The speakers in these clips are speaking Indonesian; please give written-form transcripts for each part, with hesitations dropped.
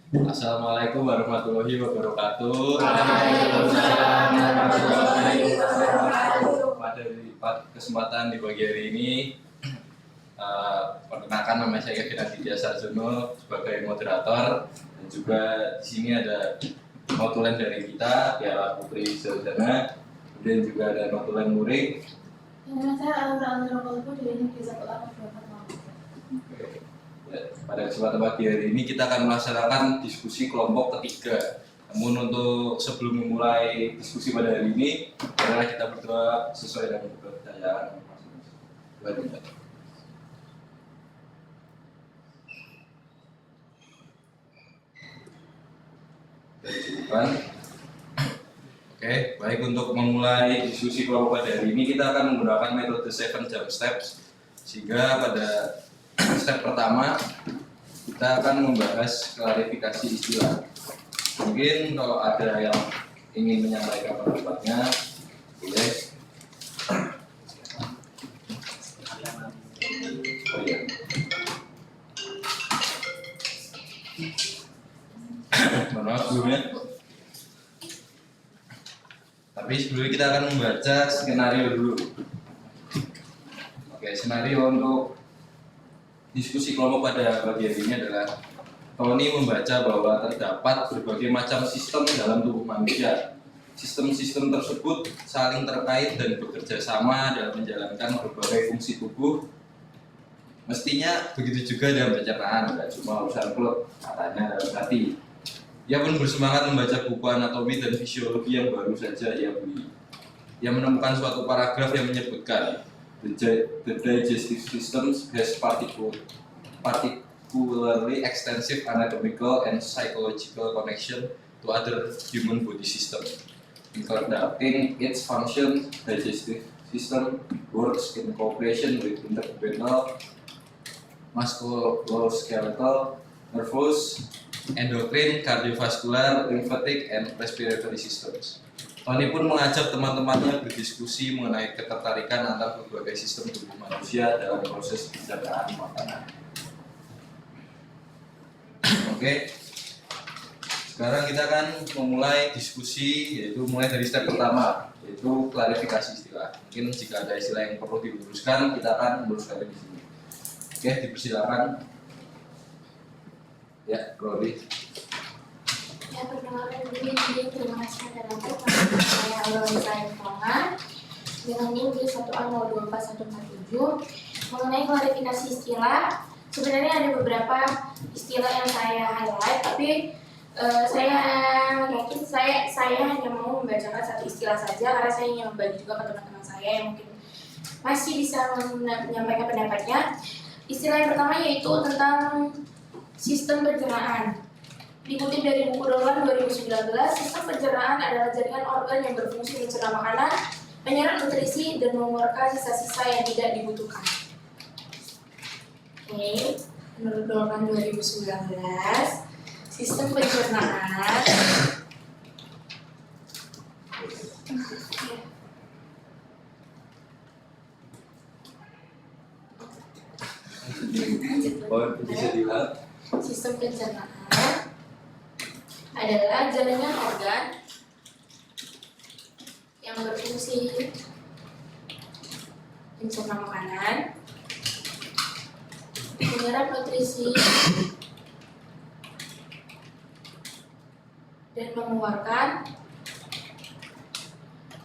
Assalamualaikum warahmatullahi wabarakatuh. Waalaikumsalam warahmatullahi wabarakatuh. Pada kesempatan di pagi hari ini, perkenalkan nama saya Kevin Aditya Sarjono sebagai moderator, dan juga di sini ada notulen dari kita, Tiara Putri Sardana, kemudian juga ada notulen murid. Nama saya Aura Almirapolpo dari Negeri 1 Anak Pada kesempatan pagi hari ini kita akan melaksanakan diskusi kelompok ketiga. Namun untuk sebelum memulai diskusi pada hari ini, marilah kita berdoa sesuai dengan kepercayaan masing-masing. Oke, baik, untuk memulai diskusi kelompok pada hari ini kita akan menggunakan metode 7 jump steps, sehingga pada step pertama kita akan membahas klarifikasi istilah. Mungkin kalau ada yang ingin menyampaikan pendapatnya, boleh. Oh iya. Mohon maaf sebelumnya. Tapi sebelumnya kita akan membaca skenario dulu. Oke, skenario untuk diskusi kelompok pada pagi hari ini adalah Tony membaca bahwa terdapat berbagai macam sistem dalam tubuh manusia. Sistem-sistem tersebut saling terkait dan bekerja sama dalam menjalankan berbagai fungsi tubuh. Mestinya begitu juga dalam pencernaan, tidak cuma urusan perut, katanya dalam hati. Ia pun bersemangat membaca buku anatomi dan fisiologi yang baru saja ia beli. Ia menemukan suatu paragraf yang menyebutkan the digestive system has particularly extensive anatomical and psychological connection to other human body systems. In conducting its function, digestive system works in cooperation with intervenal, musculoskeletal, nervous, endocrine, cardiovascular, lymphatic, and respiratory systems. Tony pun mengajak teman-temannya berdiskusi mengenai ketertarikan antara berbagai sistem tubuh manusia dalam proses pencernaan makanan. Oke, sekarang kita akan memulai diskusi, yaitu mulai dari step pertama, yaitu klarifikasi istilah. Mungkin jika ada istilah yang perlu diluruskan, kita akan meluruskan di sini. Oke, dipersilakan. Ya, Rodi. Ya, perkenalkan diri, terima kasih atas waktu. Saya Aura Almirapolpo dengan NIM 1A02447 mengenai klarifikasi istilah. Sebenarnya ada beberapa istilah yang saya highlight, tapi saya yakin saya hanya mau membacakan satu istilah saja karena saya ingin membagi juga ke teman-teman saya yang mungkin masih bisa menyampaikan pendapatnya. Istilah yang pertama yaitu tentang sistem pencernaan. Dikutip dari buku Dolan 2019, sistem pencernaan adalah jaringan organ yang berfungsi mencerna makanan, menyerap nutrisi, dan mengeluarkan sisa-sisa yang tidak dibutuhkan. Oke, menurut Dolan 2019, sistem pencernaan Bisa dilihat. Sistem pencernaan adalah jaringan organ yang berfungsi mencerna makanan, menyerap nutrisi, dan mengeluarkan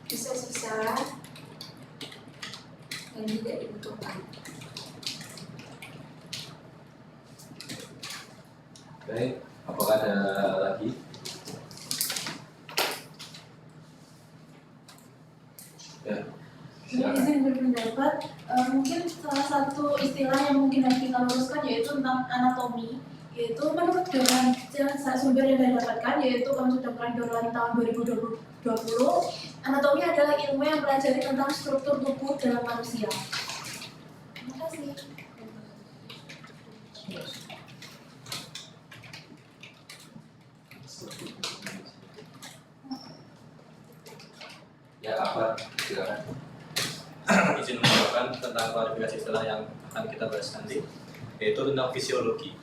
sisa-sisa yang tidak dibutuhkan. Baik, apakah ada lagi? Ya, Ini izin berpendapat, mungkin salah satu istilah yang mungkin harus kita luruskan yaitu tentang anatomi. Yaitu menurut dengan sumber yang saya dapatkan, yaitu kami sudah pelajaran tahun 2020, anatomi adalah ilmu yang mempelajari tentang struktur tubuh dalam manusia. Terima kasih. ya apa? Silakan. Izin menambahkan tentang klarifikasi istilah yang akan kita bahas nanti, yaitu tentang fisiologi.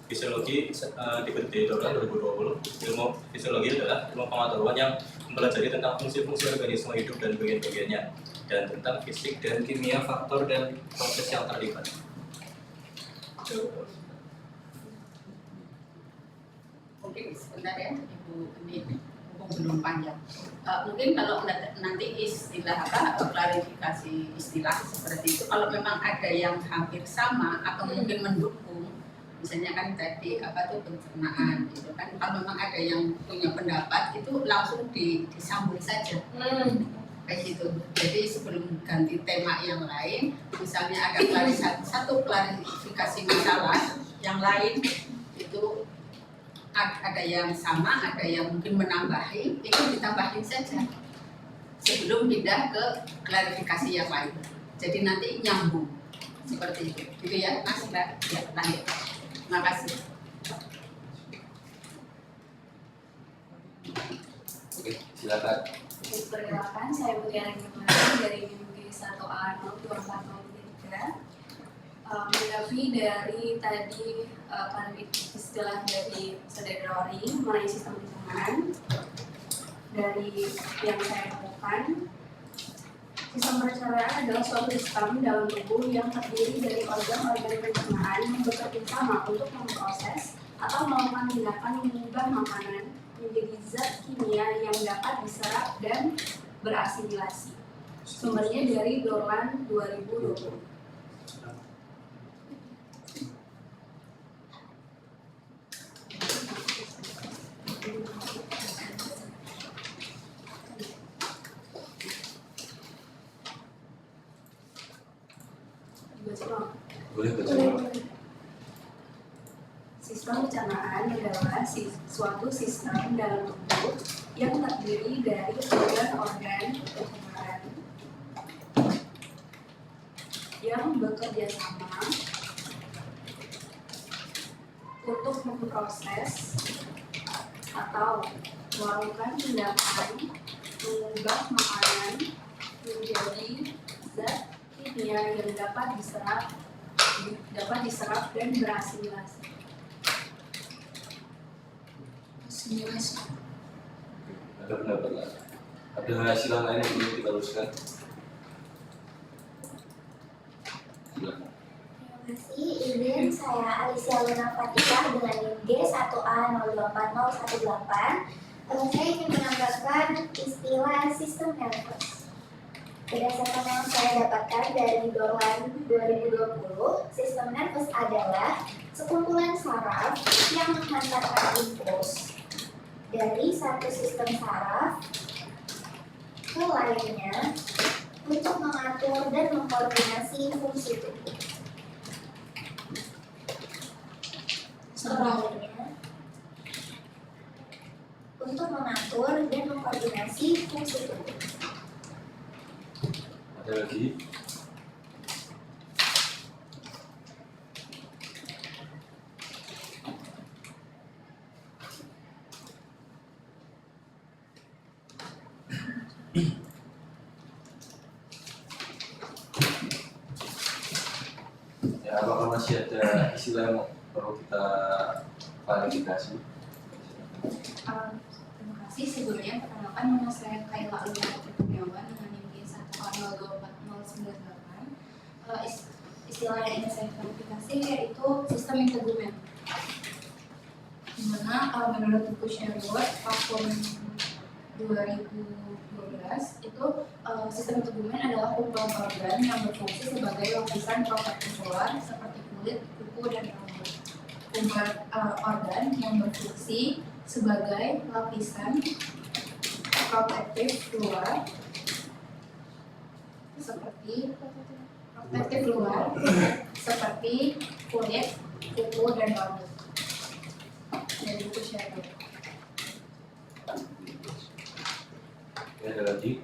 fisiologi di tahun 2020. Ilmu fisiologi adalah ilmu pengetahuan yang mempelajari tentang fungsi-fungsi organisme hidup dan bagian-bagiannya, dan tentang fisik dan kimia faktor dan proses yang terlibat. Mungkin sebentar ya Ibu, ini belum panjang. Mungkin kalau nanti istilah klarifikasi istilah seperti itu, kalau memang ada yang hampir sama atau mungkin mendukung, misalnya kan tadi pencernaan gitu kan, kalau memang ada yang punya pendapat itu langsung disambung saja. Kayak gitu. Jadi sebelum ganti tema yang lain, misalnya ada satu klarifikasi masalah, yang lain itu ada yang sama, ada yang mungkin menambahi, itu ditambahin saja sebelum pindah ke klarifikasi yang lain. Jadi nanti nyambung seperti itu, gitu ya Mas. Ya, lanjut. Terima kasih. Oke, silakan. Perkenalkan, saya Putri dari BMG 1A 02403. Menanggapi dari tadi istilah dari Saudara Ori mengenai sistem pencernaan, dari yang saya temukan, sistem pencernaan adalah suatu sistem dalam tubuh yang terdiri dari organ-organ pencernaan yang bekerja sama untuk memproses atau melakukan tindakan mengubah makanan menjadi zat kimia yang dapat diserap dan berasimilasi. Sumbernya dari Dorland 2020. Boleh baca. Sistem pencernaan adalah suatu sistem dalam tubuh yang terdiri dari organ-organ pencernaan yang bekerja sama untuk memproses atau melakukan tindakan mengubah makanan menjadi zat kimia yang dapat diserap dan berasimilasi. Ada pendapat lain? Ada hasil lain yang perlu kita luruskan? Silakan. Terima kasih. Izin saya Alicia Luna Fatika dengan NIM G1A 02018. Saya ingin menambahkan istilah sistem nervous. Berdasarkan yang saya dapatkan dari Dorland 2020, sistem nervous adalah sekumpulan saraf yang menghantarkan impuls dari satu sistem saraf ke lainnya untuk mengatur dan mengkoordinasi fungsi tubuh. Selanjutnya, untuk mengatur dan mengkoordinasi fungsi tubuh. Ada lagi? Ya, apakah masih ada istilah yang perlu kita klarifikasi? Terima kasih. Sebelumnya perkenalkan, nama saya Kaila Luna Kurniawan dengan NIM G1A 02498. Istilah yang ingin saya klarifikasi yaitu sistem integumen. Di mana menurut buku Sherwood tahun 2012 itu sistem integumen adalah kumpulan organ yang berfungsi sebagai lapisan protektif luar seperti kulit, kuku, dan rambut. Kumpulan organ yang berfungsi sebagai lapisan protektif luar seperti kulit, kuku, dan rambut. Dari buku Sherwood. Ada lagi?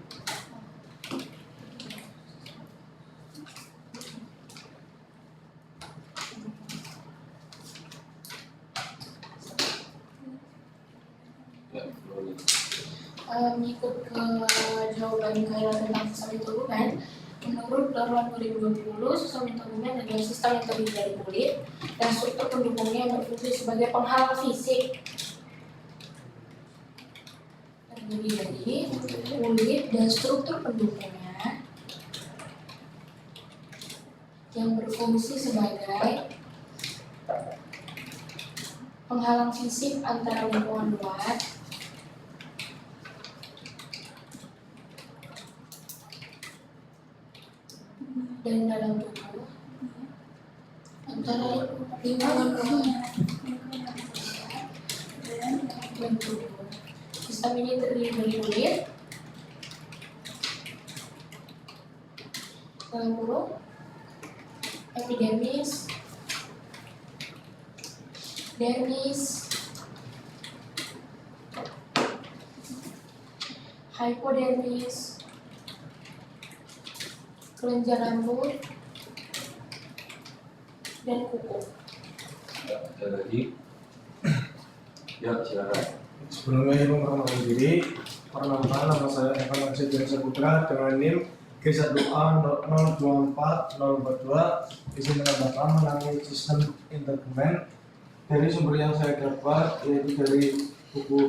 Ya, boleh. Mengikut ke jawaban Kaila tentang sistem integumen, menurut Dorland 2020, sistem integumen adalah sistem yang terdiri dari kulit dan struktur pendukungnya yang berfungsi sebagai penghalang fisik. Terdiri dari kulit dan struktur pendukungnya yang berfungsi sebagai penghalang fisik antara lingkungan luar dan dalam tubuh, antara lingkungan luar dan tubuh. Sistem ini terdiri dari kulit, dalam kurung, epidermis, dermis, hypodermis, kelenjar rambut, dan kuku. Ya, ada lagi. Ya, silakan. Sebelumnya saya memperkenalkan diri. Perkenalkan, nama saya Evan Aksedian Saputra dengan NIM G1A024042. Izin menambahkan mengenai sistem interdomain dari sumber yang saya dapat, yaitu dari buku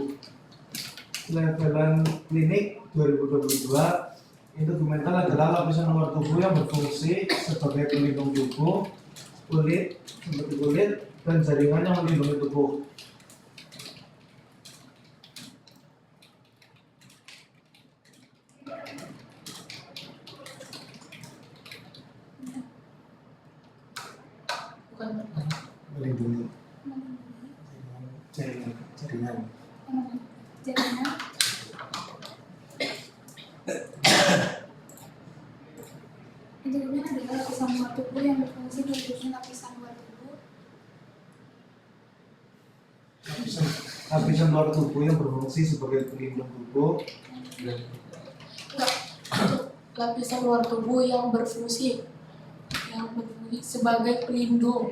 Levelan Klinik 2022. Interdomental adalah lapisan luar tubuh yang berfungsi sebagai pelindung tubuh, kulit, seperti kulit, dan jaringan yang melindungi tubuh. Bukan Melindungi jaringan. jaringan jaringan adalah lapisan luar tubuh yang berfungsi melindungi lapisan luar tubuh. Lapisan luar tubuh yang berfungsi sebagai pelindung tubuh. lapisan luar tubuh yang berfungsi sebagai pelindung.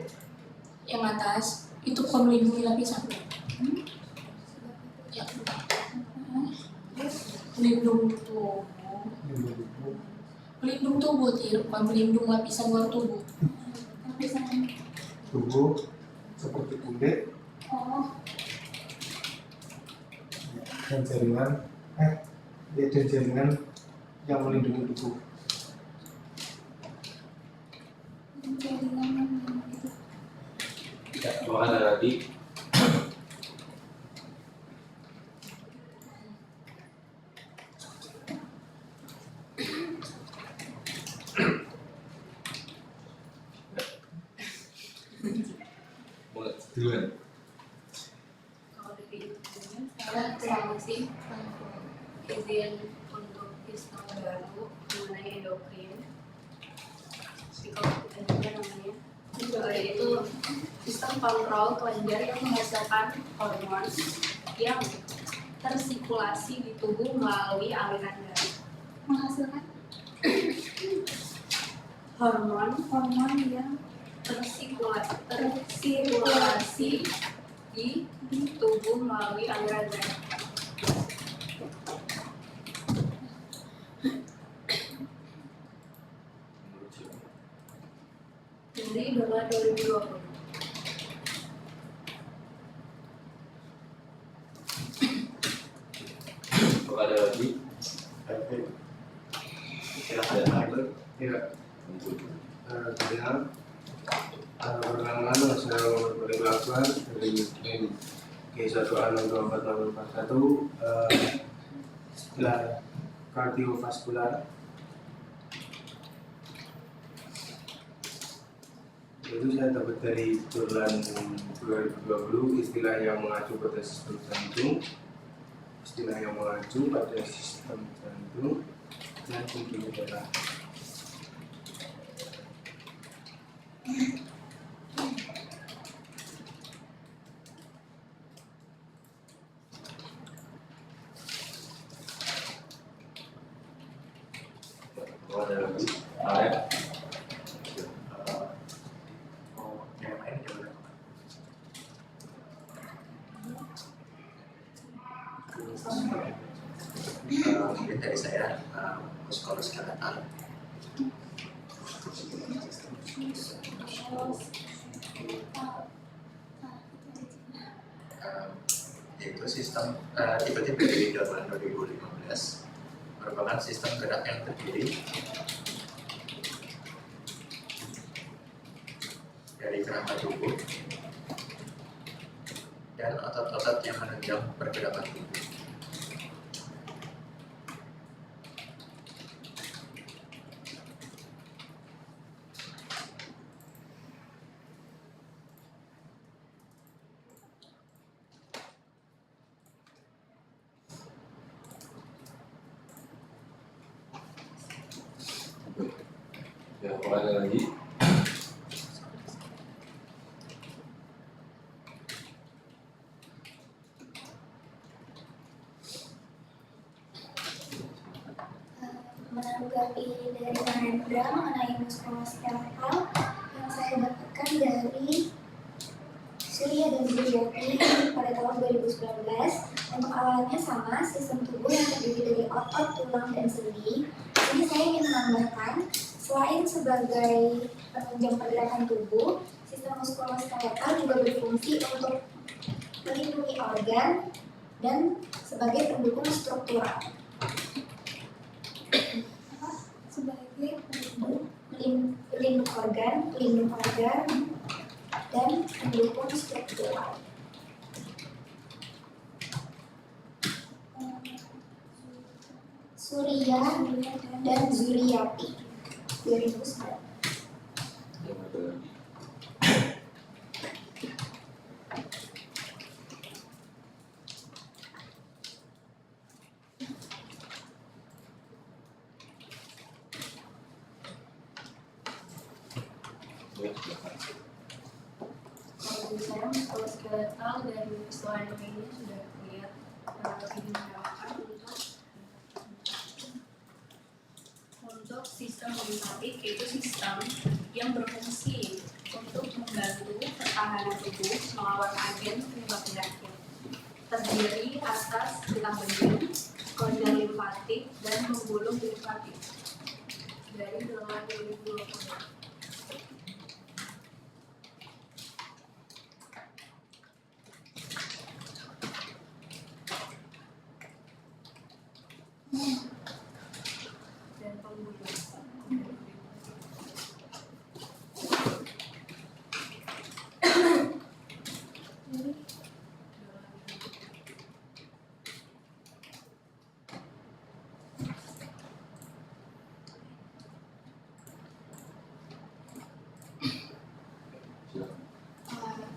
Yang atas itu bukan melindungi lapisan. Ya. Pelindung tubuh. Pelindung tubuh, bukan pelindung lapisan luar tubuh. Lapisan Tubuh seperti kulit dan jaringan dan jaringan yang melindungi tubuh. jaringan Ya, kalau ada lagi. Mulai duluan. Kalau dari itu saya sama sih izin untuk sistem baru mengenai endokrin psikopatia namanya. Yaitu sistem kontrol kelenjar yang menghasilkan hormon yang tersirkulasi di tubuh melalui aliran darah. menghasilkan Hormon yang tersirkulasi di tubuh melalui aliran darah. Dari dolar 2020. Kalau ada lagi. Silakan. Ya, saya perkenalkan nama saya Muhammad Akbar dari NIM G1A024041. Setelah kardiovaskular, itu saya dapat dari bulan 2020 istilah yang mengacu pada sistem jantung, dan fungsi darah. Kalau ada lagi. Alek. Mungkin dari saya psikolog kesehatan Yaitu sistem tipe-tipe dari Gamelan 2015 merupakan sistem gerak yang terdiri dari kerangka tubuh dan otot-otot yang menunjang pergerakan tubuh. Ya, mulai lagi. Menanggapi dari Mahendra mengenai muskuloskeletal yang saya dapatkan dari Surya dan Suryati pada tahun 2019. Untuk alatnya sama, sistem tubuh yang terdiri dari otot, tulang, dan sendi. Ini saya ingin menambahkan, selain sebagai penunjang pergerakan tubuh, sistem muskuloskeletal juga berfungsi untuk melindungi organ dan sebagai pendukung struktural. Sebagai pelindung organ, dan pendukung struktural. Surya dan Zuriati 2009. Yang ada lagi. Ya, silakan. Kalau saya muskuloskeletal dan visual ini sudah lihat dibicarakan untuk sistem limfatik, yaitu sistem yang berfungsi untuk membantu pertahanan tubuh melawan agen penyebab penyakit. Terdiri atas tulang bening, kelenjar limfatik, dan pembuluh limfatik. Dari Gamelan 2020. Dan pembuluh.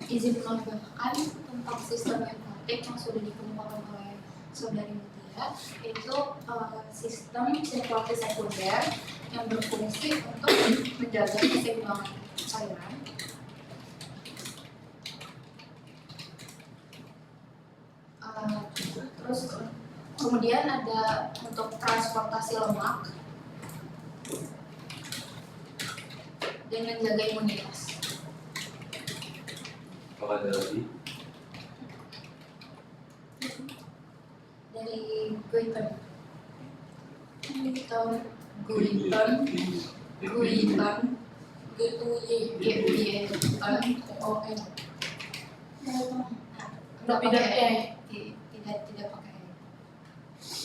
Izin menambahkan tentang sistem limfatik yang sudah dikemukakan oleh Saudari Mutia, itu sistem sirkulasi sekunder yang berfungsi untuk menjaga keseimbangan cairan. Terus kemudian ada untuk transportasi lemak dan menjaga imunitas. Apakah ada lagi? Dari Guiton, tidak pakai.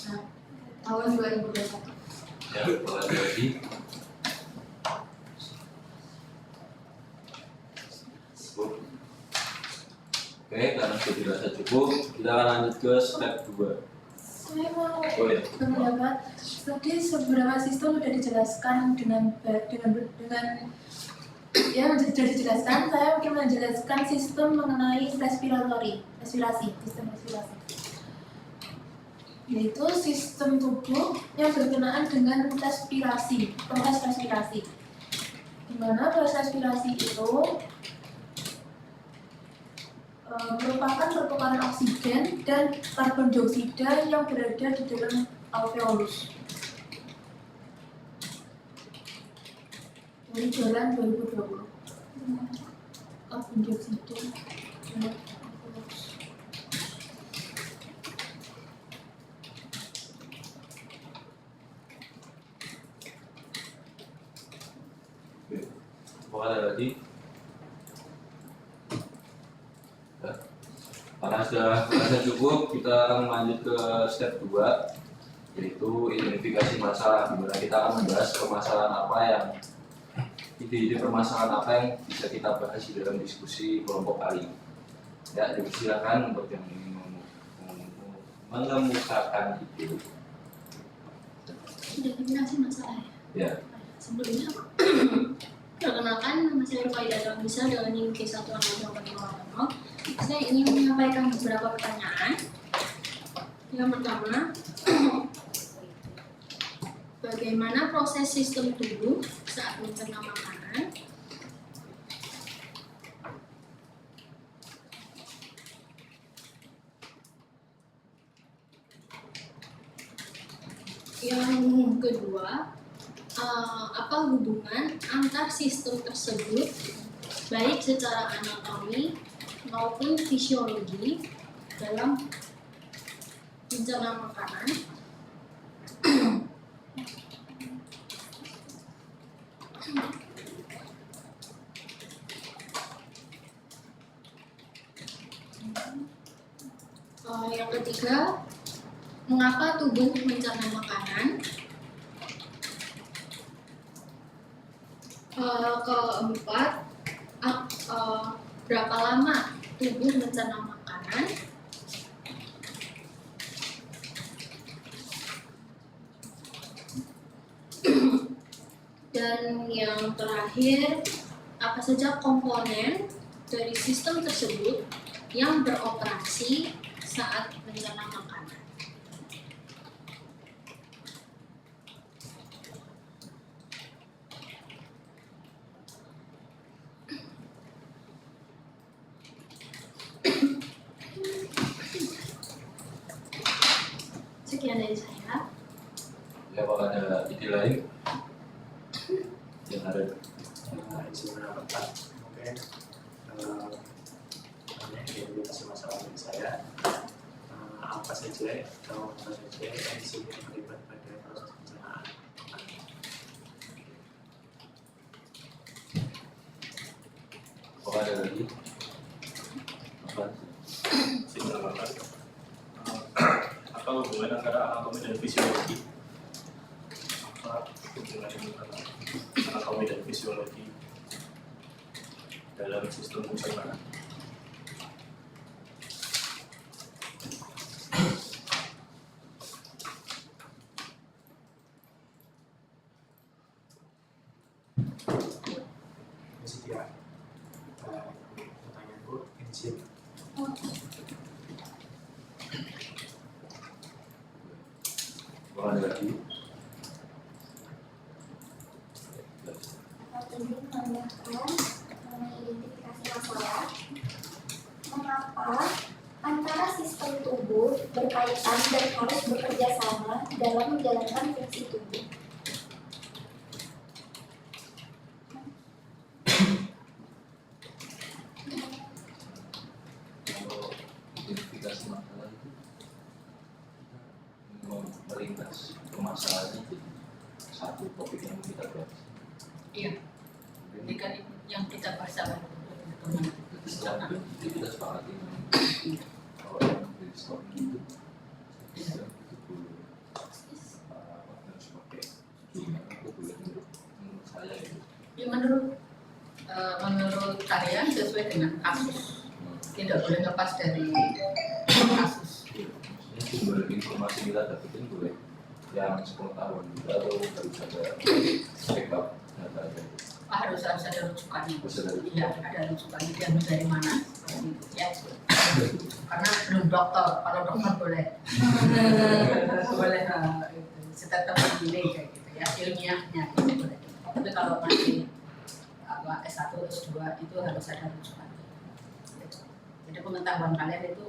Nah, tahun 2021. Ya, apakah ada lagi? Oke, karena sudah dirasa cukup, kita akan lanjut ke step 2. Saya mau Boleh. berpendapat, tadi seberapa sistem sudah dijelaskan dengan ya sudah dijelaskan. Saya mungkin menjelaskan sistem mengenai respirasi, sistem respirasi, yaitu sistem tubuh yang berkenaan dengan respirasi, proses respirasi. Di mana proses respirasi itu merupakan pertukaran oksigen dan karbon dioksida yang berada di dalam alveolus. Dari jalan 2020. Karbon dioksida dalam alveolus. Oke. Apakah ada lagi? Karena sudah merasa cukup, kita akan lanjut ke step 2, yaitu identifikasi masalah, di mana kita akan membahas permasalahan apa yang ide-ide permasalahan apa yang bisa kita bahas di dalam diskusi kelompok kali ini. Ya, dipersilakan untuk yang ingin mengemukakan itu. Identifikasi masalah Ya. Sebelumnya, perkenalkan, nama saya Rufaida Bisa dengan NIM K16040. Saya ingin menyampaikan beberapa pertanyaan. Yang pertama, bagaimana proses sistem tubuh saat mencerna makanan? Yang kedua, apa hubungan antar sistem tersebut baik secara anatomi maupun fisiologi dalam mencerna makanan? Yang ketiga, mengapa tubuh mencerna makanan? Keempat, berapa lama tubuh mencerna makanan? Dan yang terakhir, apa saja komponen dari sistem tersebut yang beroperasi saat mencerna makanan? Sekian dari saya. Ya, apakah ada ide lain yang ada? Izin menambahkan, mungkin identifikasi masalah dari saya, apa saja atau apa saja enzim yang terlibat pada proses pencernaan. Apakah ada lagi? Apa? Silakan. Apa hubungan antara anatomi dan fisiologi? Apa hubungan antara anatomi dan fisiologi dalam sistem pencernaan? Setia, pertanyaanku enzim. Apakah ada lagi? Izin menambahkan mengenai identifikasi masalah. Mengapa antara sistem tubuh berkaitan dan harus bekerja sama dalam menjalankan fungsi tubuh? Kalau identifikasi masalah itu melintas permasalahannya jadi satu topik yang kita bahas. Iya, ini kan yang kita bahas adalah Jadi kita sepakati kalau yang brainstorming itu bisa itu boleh harus pakai jumlah itu boleh menurut saya itu. Ya, menurut saya sesuai dengan kasus, tidak boleh lepas dari kasus. Maksudnya sumber informasi kita dapetin boleh yang sepengetahuan kita atau harus ada backup data aja. Harus ada rujukannya. Harus ada rujukan. Iya, ada rujukannya. Diambil dari mana? Ya, karena belum dokter. Kalau dokter boleh, boleh tetap begini kayak gitu ya, ilmiahnya itu boleh. Tapi kalau masih S1, S2 itu harus ada rujukan. Jadi pengetahuan kalian itu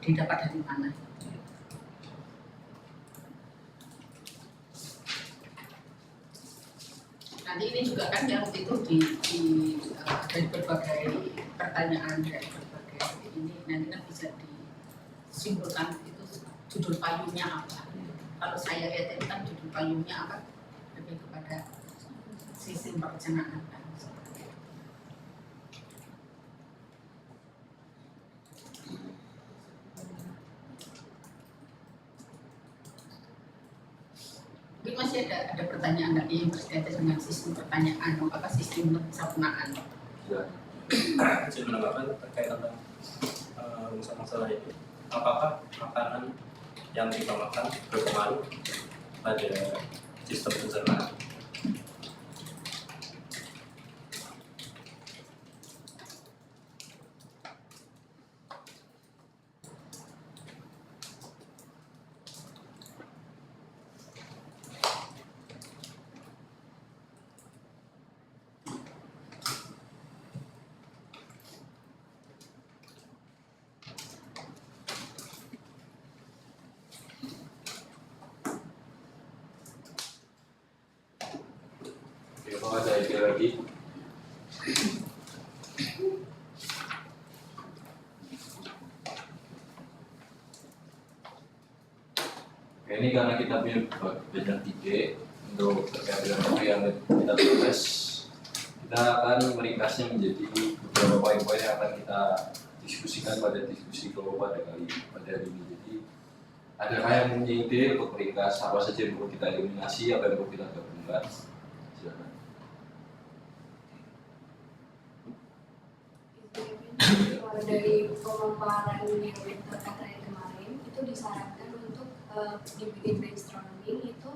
didapat dari mana? Nanti ini juga kan yang itu dari berbagai pertanyaan dari berbagai ini nanti kan bisa disimpulkan itu judul payungnya apa. Kalau saya lihat itu kan judul payungnya apa lebih kepada sistem perencanaan kan. ada pertanyaan lagi yang berkaitan dengan sistem pertanyaan, apa sistem pencernaan. Ya. Saya menambahkan terkait tentang rumusan masalah itu. Apakah makanan yang kita makan berpengaruh pada sistem pencernaan? Apakah ada ide lagi? Oke, ini karena kita punya banyak ide untuk terkait dengan topik yang kita tulis, kita akan meringkasnya menjadi beberapa poin-poin yang akan kita diskusikan pada diskusi kelompok pada hari ini. Jadi, adakah yang punya ide untuk meringkas apa saja yang perlu kita eliminasi, apa yang perlu kita gabungkan? Silakan. Kalau dari pemaparan yang terkait kemarin itu disarankan untuk dibikin brainstorming itu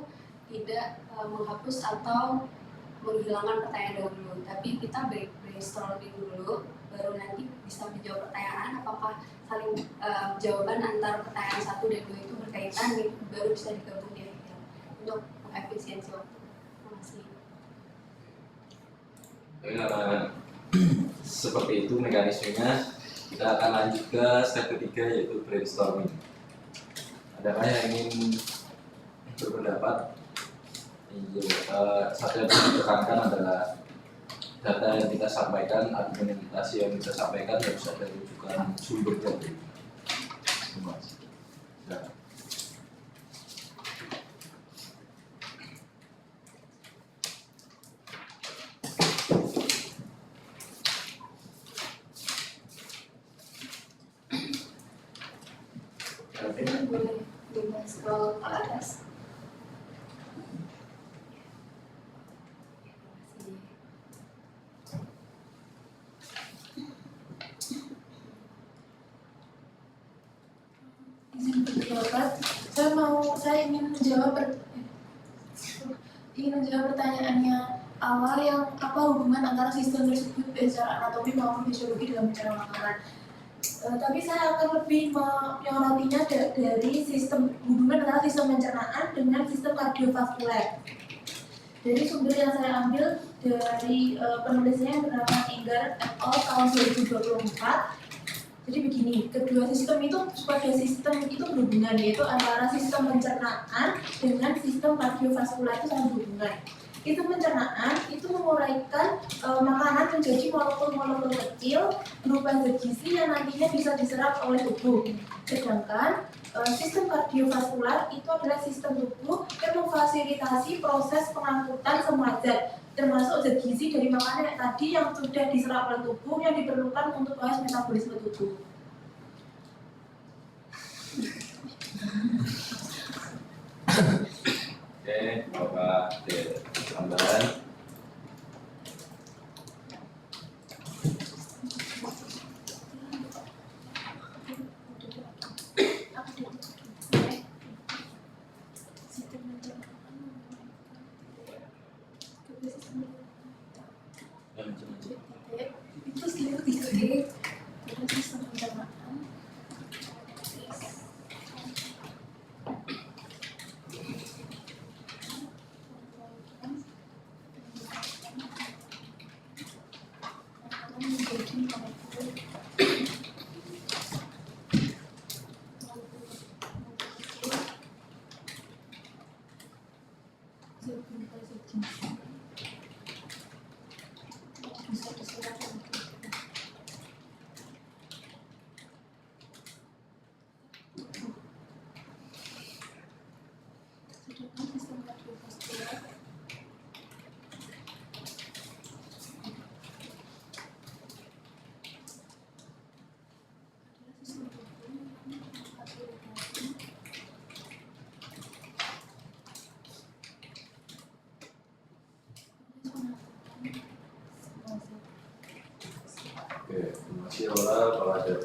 tidak menghapus atau menghilangkan pertanyaan dahulu, tapi kita brainstorming dulu baru nanti bisa menjawab pertanyaan apakah saling jawaban antara pertanyaan 1 dan 2 itu berkaitan baru bisa digabung di akhir untuk efisiensi waktu. Terima kasih. Seperti itu mekanismenya. Kita akan lanjut ke step ketiga yaitu brainstorming. Adakah yang ingin berpendapat? Satu yang perlu ditekankan adalah data yang kita sampaikan, argumentasi yang kita sampaikan harus ada rujukan sumbernya. Terima kasih. Ya. Boleh dengan scroll ke atas. Izin berpendapat, saya ingin menjawab pertanyaannya awal yang apa hubungan antara sistem tersebut secara anatomi maupun fisiologi dalam mencernah makanan. Tapi saya akan lebih menyoratinya dari sistem hubungan antara sistem pencernaan dengan sistem kardiovaskuler. Dari sumber yang saya ambil dari penulisnya yang bernama Inger et al. Tahun 2024. Jadi begini, kedua sistem itu sebagai sistem itu berhubungan, yaitu antara sistem pencernaan dengan sistem kardiovaskuler itu sangat berhubungan. Sistem pencernaan itu menguraikan makanan menjadi molekul-molekul kecil berupa zat gizi yang nantinya bisa diserap oleh tubuh. Sedangkan sistem kardiovaskuler itu adalah sistem tubuh yang memfasilitasi proses pengangkutan semua zat, termasuk zat gizi dari makanan tadi yang sudah diserap oleh tubuh yang diperlukan untuk proses metabolisme tubuh. Oke, Bapak ada tambahan? Itu selalu diklik pada sistem pencernaan.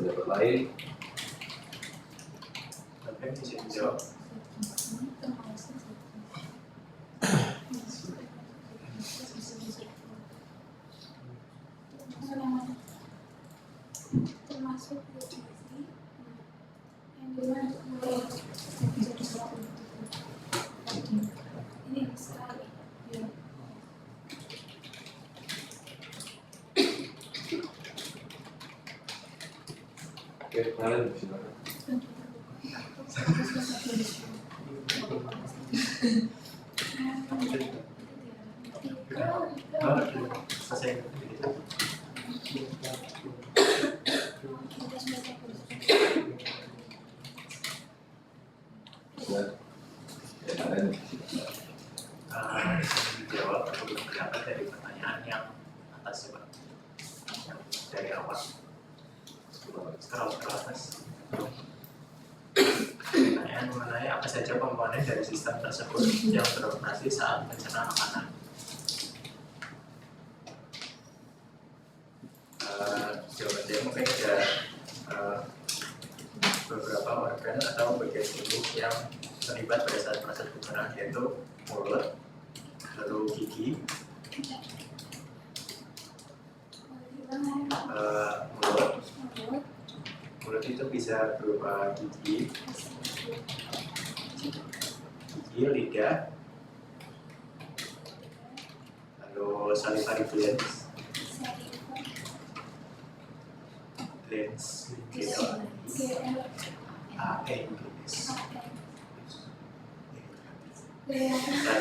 pendapat lain? Oke, bisa dijawab. Termasuk yang dimana ini sekali. Oke, kalian silakan. Selesai. Ya, kalian. Dijawab atau berpendapat dari pertanyaan yang atas ya Pak, yang dari awal scroll ke atas. Pertanyaan mengenai apa saja komponen dari sistem tersebut yang beroperasi saat pencernaan makanan. Jawabannya mungkin ada beberapa organ atau bagian tubuh yang terlibat pada saat proses pencernaan, yaitu mulut, lalu gigi, mulut itu bisa berupa gigi, lidah, lalu salivary glands,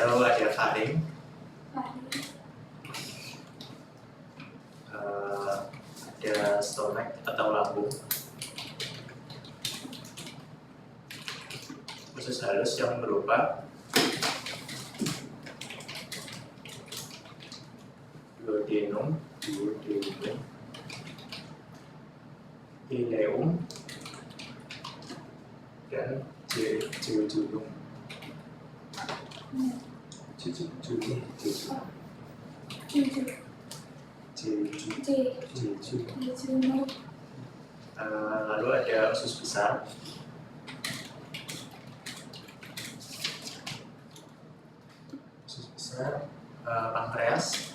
lalu ada faring, ada stomach atau lambung, usus halus yang berupa duodenum, ileum, dan jejulum. Lalu ada usus besar, pankreas,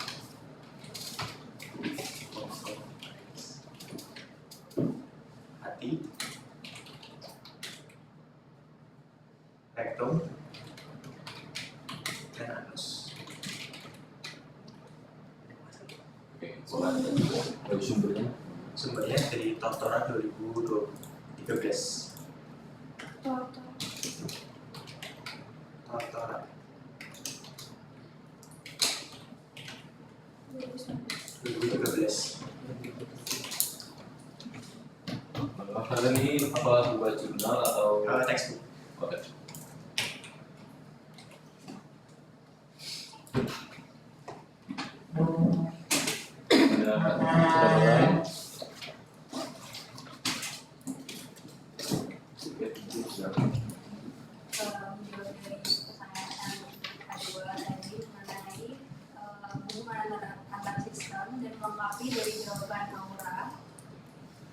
hati, rektum, dan anus. Dari sumbernya. Sumbernya dari Tortora 2013. Tortora 2013. Kalian ini apa buat jurnal atau Textbook. Oke. Ada pendapat lain? Oke, silakan. Menjawab dari pertanyaan kedua tadi mengenai hubungan antar sistem dan melengkapi dari jawaban Aura,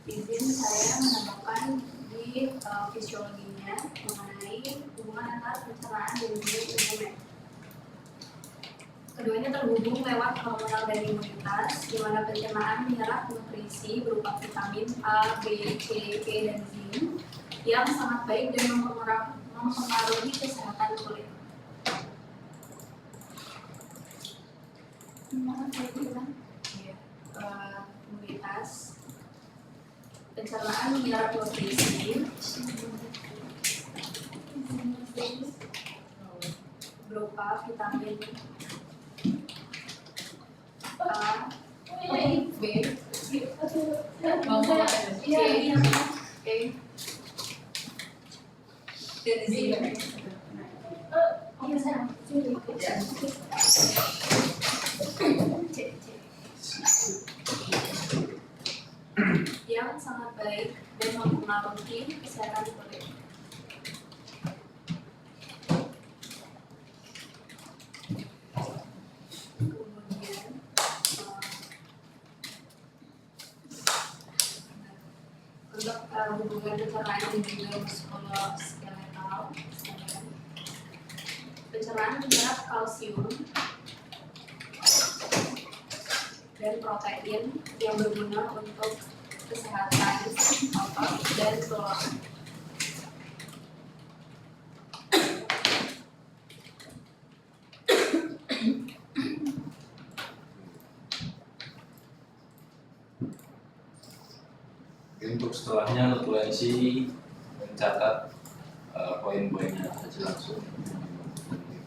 izin saya menambahkan di fisiologinya mengenai hubungan antar pencernaan dan juga imunisasi. Keduanya terhubung lewat hormonal dan imunitas, di mana pencernaan menyerap nutrisi berupa vitamin A, B, C, E, dan zinc yang sangat baik dan mempengaruhi kesehatan kulit. Imunitas, pencernaan menyerap nutrisi berupa vitamin A, B, C, E, dan zinc. Yang sangat baik dan mempengaruhi kesehatan kulit. Kemudian untuk hubungan pencernaan dan juga muskuloskeletal. Pencernaan menyerap kalsium dan protein yang berguna untuk kesehatan otot dan tulang. Untuk setelahnya turbulensi mencatat poin-poinnya saja langsung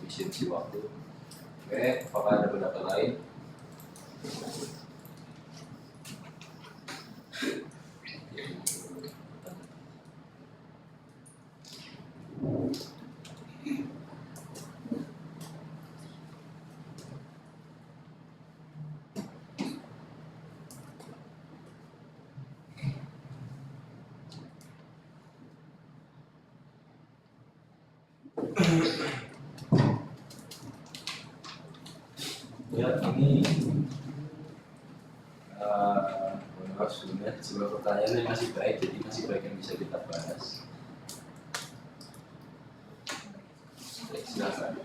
efisiensi waktu. Oke, apakah ada pendapat lain? Ya, ini sebelumnya sebuah pertanyaan yang masih baik, jadi masih baik yang bisa kita bahas. Silakan.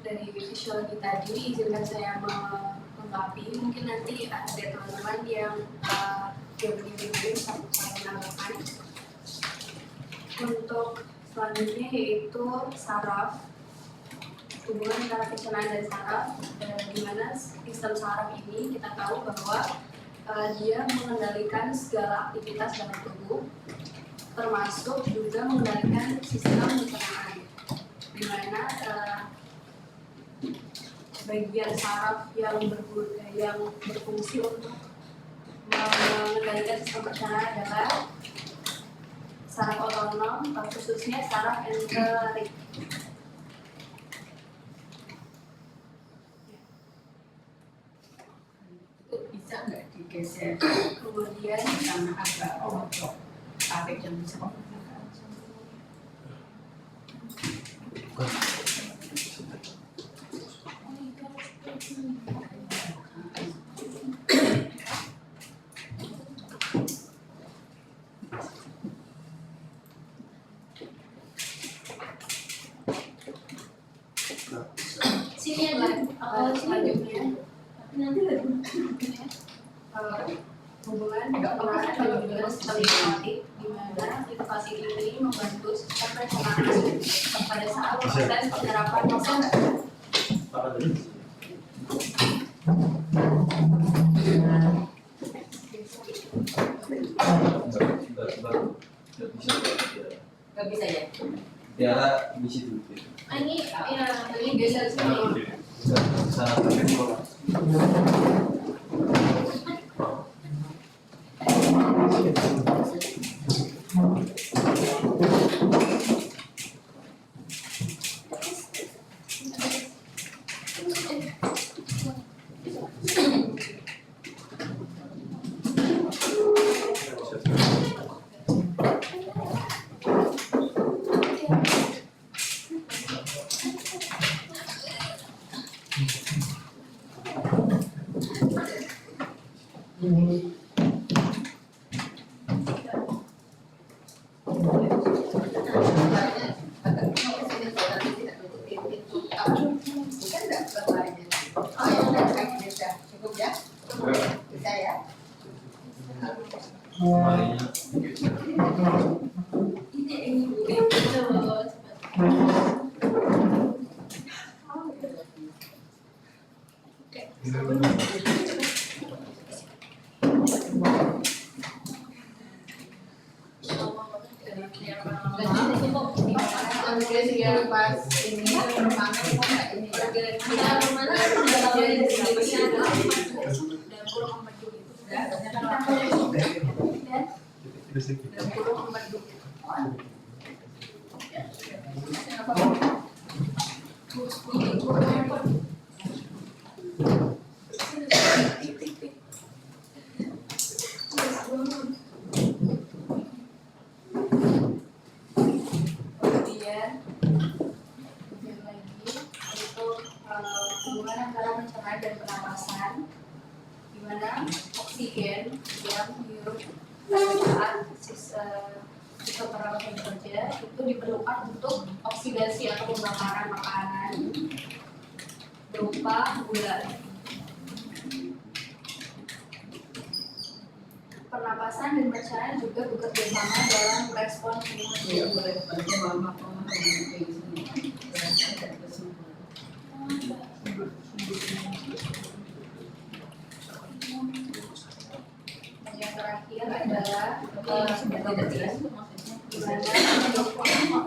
Dari fisiologi tadi izinkan saya melengkapi, mungkin nanti ada teman-teman yang mirip-mirip saya menambahkan. Untuk selanjutnya yaitu saraf, hubungan antara pencernaan dan saraf, di mana sistem saraf ini kita tahu bahwa dia mengendalikan segala aktivitas dalam tubuh, termasuk juga mengendalikan sistem pencernaan, di mana bagian saraf yang berfungsi untuk mengendalikan sistem pencernaan adalah saraf otonom, khususnya saraf enterik. Bisa nggak digeser Kemudian karena agak rontok tarik yang bisa sini selanjutnya hubungan pencernaan dan juga sistem imunitas, di mana inovasi ini membantu sistem pencernaan pada saat proses penyerapan nggak bisa ya. Tiara di situ. ini geser sini. Hubungan antara pencernaan dan pernapasan, di mana oksigen yang dihirup pada saat sistem pernapasan bekerja itu diperlukan untuk oksidasi atau pembakaran makanan berupa gula. Pernapasan dan pencernaan juga bekerja sama dalam respon imun. Iya, boleh bantu mama pemahaman kayak gini. Ada kesimpulan. Dan yang terakhir adalah Sudah tidak jelas itu maksudnya.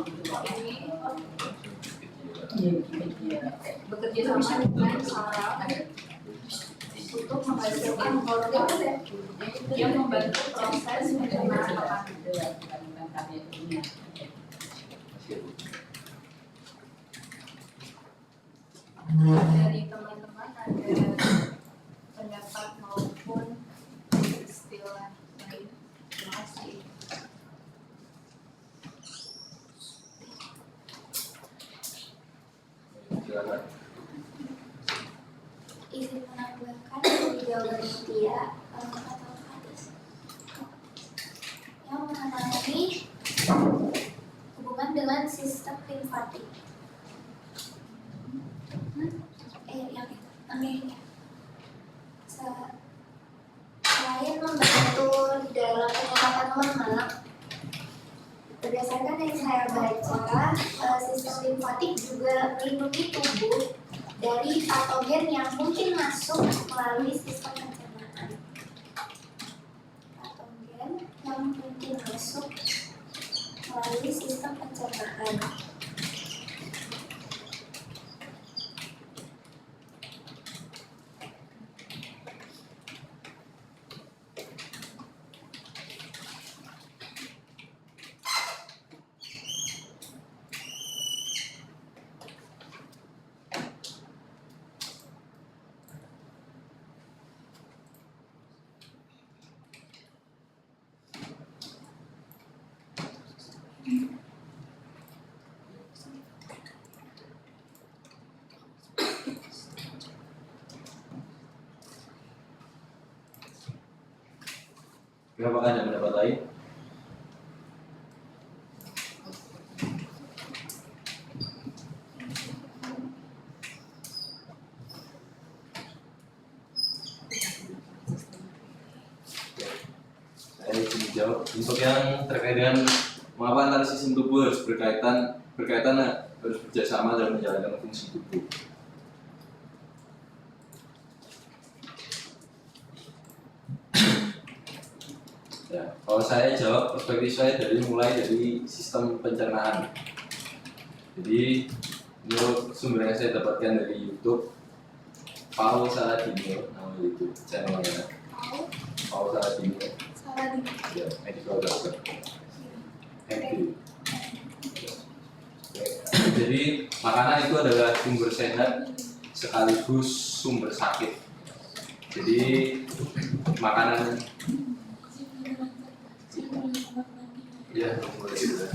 gimana ini bekerja sama dengan saraf untuk menghasilkan hormon yang membantu proses pencernaan makanan. Dari teman-teman ada pendapat maupun istilah lain? Terima kasih. Silakan. Izin menambahkan dari jawaban Mutia atau atas yang mengenai hubungan dengan sistem limfatik. Yang anehnya selain membantu dalam penyerapan lemak, berdasarkan yang saya baca, sistem limfatik juga melindungi tubuh dari patogen yang mungkin masuk melalui sistem pencernaan. Patogen yang mungkin masuk melalui sistem pencernaan. Apakah ada pendapat lain? Saya izin jawab. Untuk yang terkait dengan mengapa antara sistem tubuh harus berkaitan harus bekerjasama dalam menjalankan fungsi tubuh. Ya, kalau saya jawab perspektif saya mulai dari sistem pencernaan. Jadi menurut sumber yang saya dapatkan dari YouTube, Paul Saladino, nama YouTube channelnya. Paul Saladino, ya, medical doctor. MD. Jadi makanan itu adalah sumber sehat sekaligus sumber sakit. Jadi makanan ya boleh juga.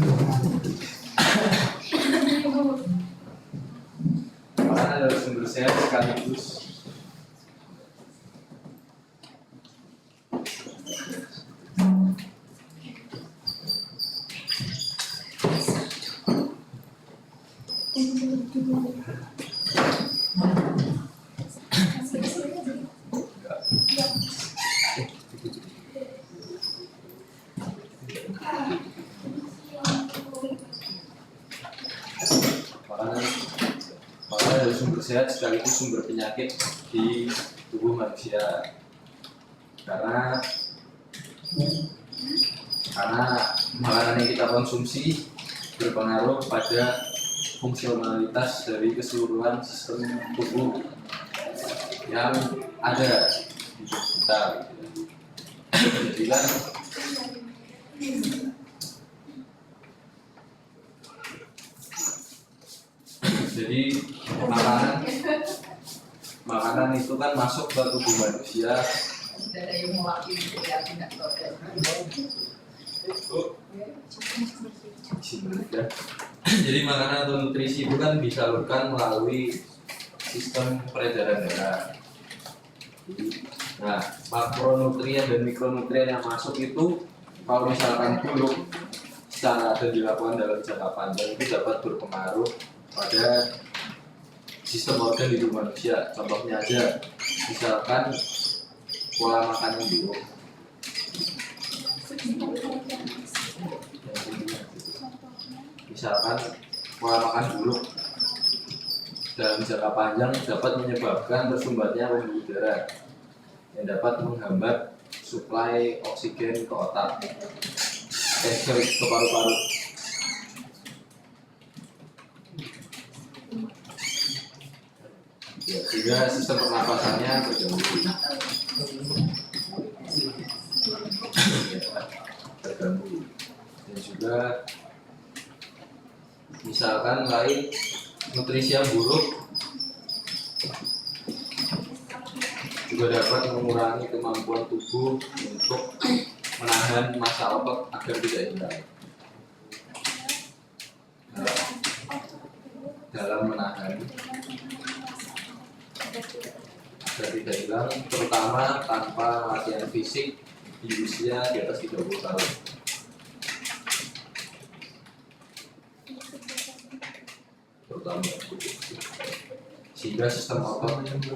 Makanan adalah sumber sehat sekaligus makanan adalah sumber sehat sekaligus sumber penyakit di tubuh manusia karena makanan yang kita konsumsi berpengaruh pada fungsionalitas dari keseluruhan sistem tubuh yang ada di tubuh kita. Jadi kan jadi makanan itu kan masuk ke tubuh manusia. Tidak ada yang mewakili ya, tidak Jadi makanan atau nutrisi itu kan disalurkan melalui sistem peredaran darah. Nah, makronutrien dan mikronutrien yang masuk itu kalau misalkan buruk secara dan dilakukan dalam jangka panjang itu dapat berpengaruh pada sistem organ di tubuh manusia. Contohnya aja, misalkan pola makan yang buruk, misalkan pola makan buruk dalam jangka panjang dapat menyebabkan tersumbatnya pembuluh darah yang dapat menghambat suplai oksigen ke otak, ke paru-paru. Ya, sehingga sistem pernapasannya terganggu. Dan juga misalkan lain nutrisi yang buruk juga dapat mengurangi kemampuan tubuh untuk menahan massa otot agar tidak hilang. Dalam menahan agar tidak hilang, terutama tanpa latihan fisik di usia di atas 30 tahun. Terutama sehingga sistem otot terganggu.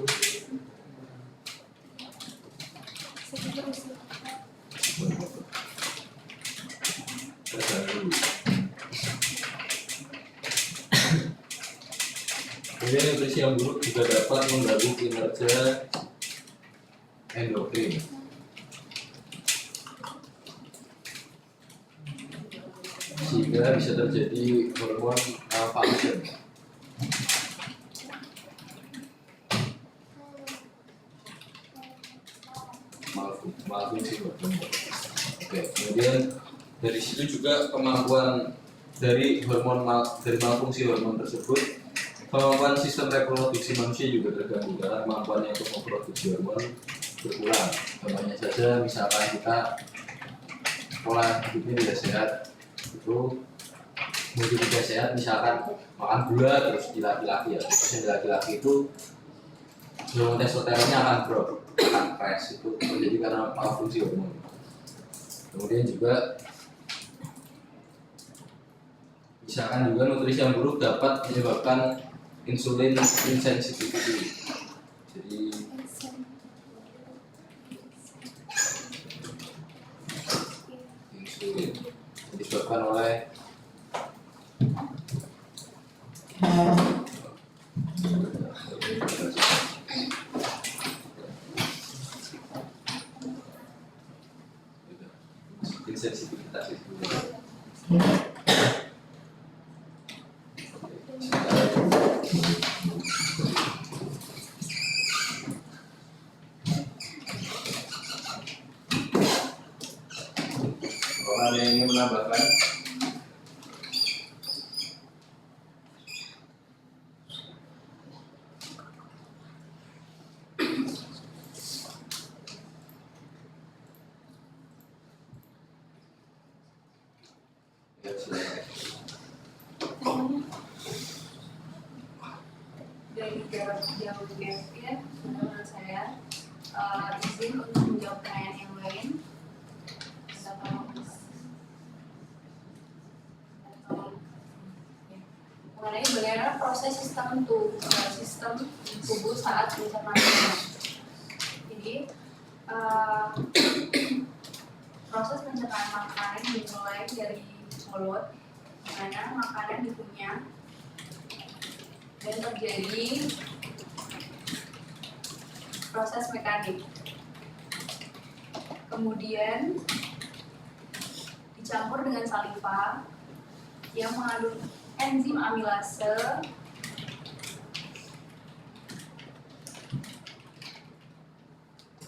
Kemudian nutrisi yang buruk juga dapat mengganggu kinerja endokrin. Sehingga bisa terjadi hormon malfunction. Malfungsi hormon. Oke, kemudian dari situ juga kemampuan dari malfungsi hormon tersebut, kemampuan sistem reproduksi manusia juga terganggu karena kemampuannya untuk memproduksi hormon berkurang. Contohnya saja, misalkan kita pola hidupnya tidak sehat, itu hidup tidak sehat, misalkan makan gula terus di laki-laki ya, terus yang di laki-laki itu hormon testosteronnya akan drop, akan crash, itu terjadi karena malfungsi hormon. Kemudian juga misalkan juga nutrisi yang buruk dapat menyebabkan insulin insensitivity. Jadi insulin disebabkan oleh insensitivitas itu. Ada yang ingin menambahkan? Ya, silakan. Dari jarak jauh gapnya, menurut saya izin untuk menjawab pertanyaan yang lain. Mengenai bagaimana proses sistem tubuh saat pencernaan. Jadi proses pencernaan makanan dimulai dari mulut, di mana makanan dikunyah dan terjadi proses mekanik. Kemudian dicampur dengan saliva yang mengandung enzim amilase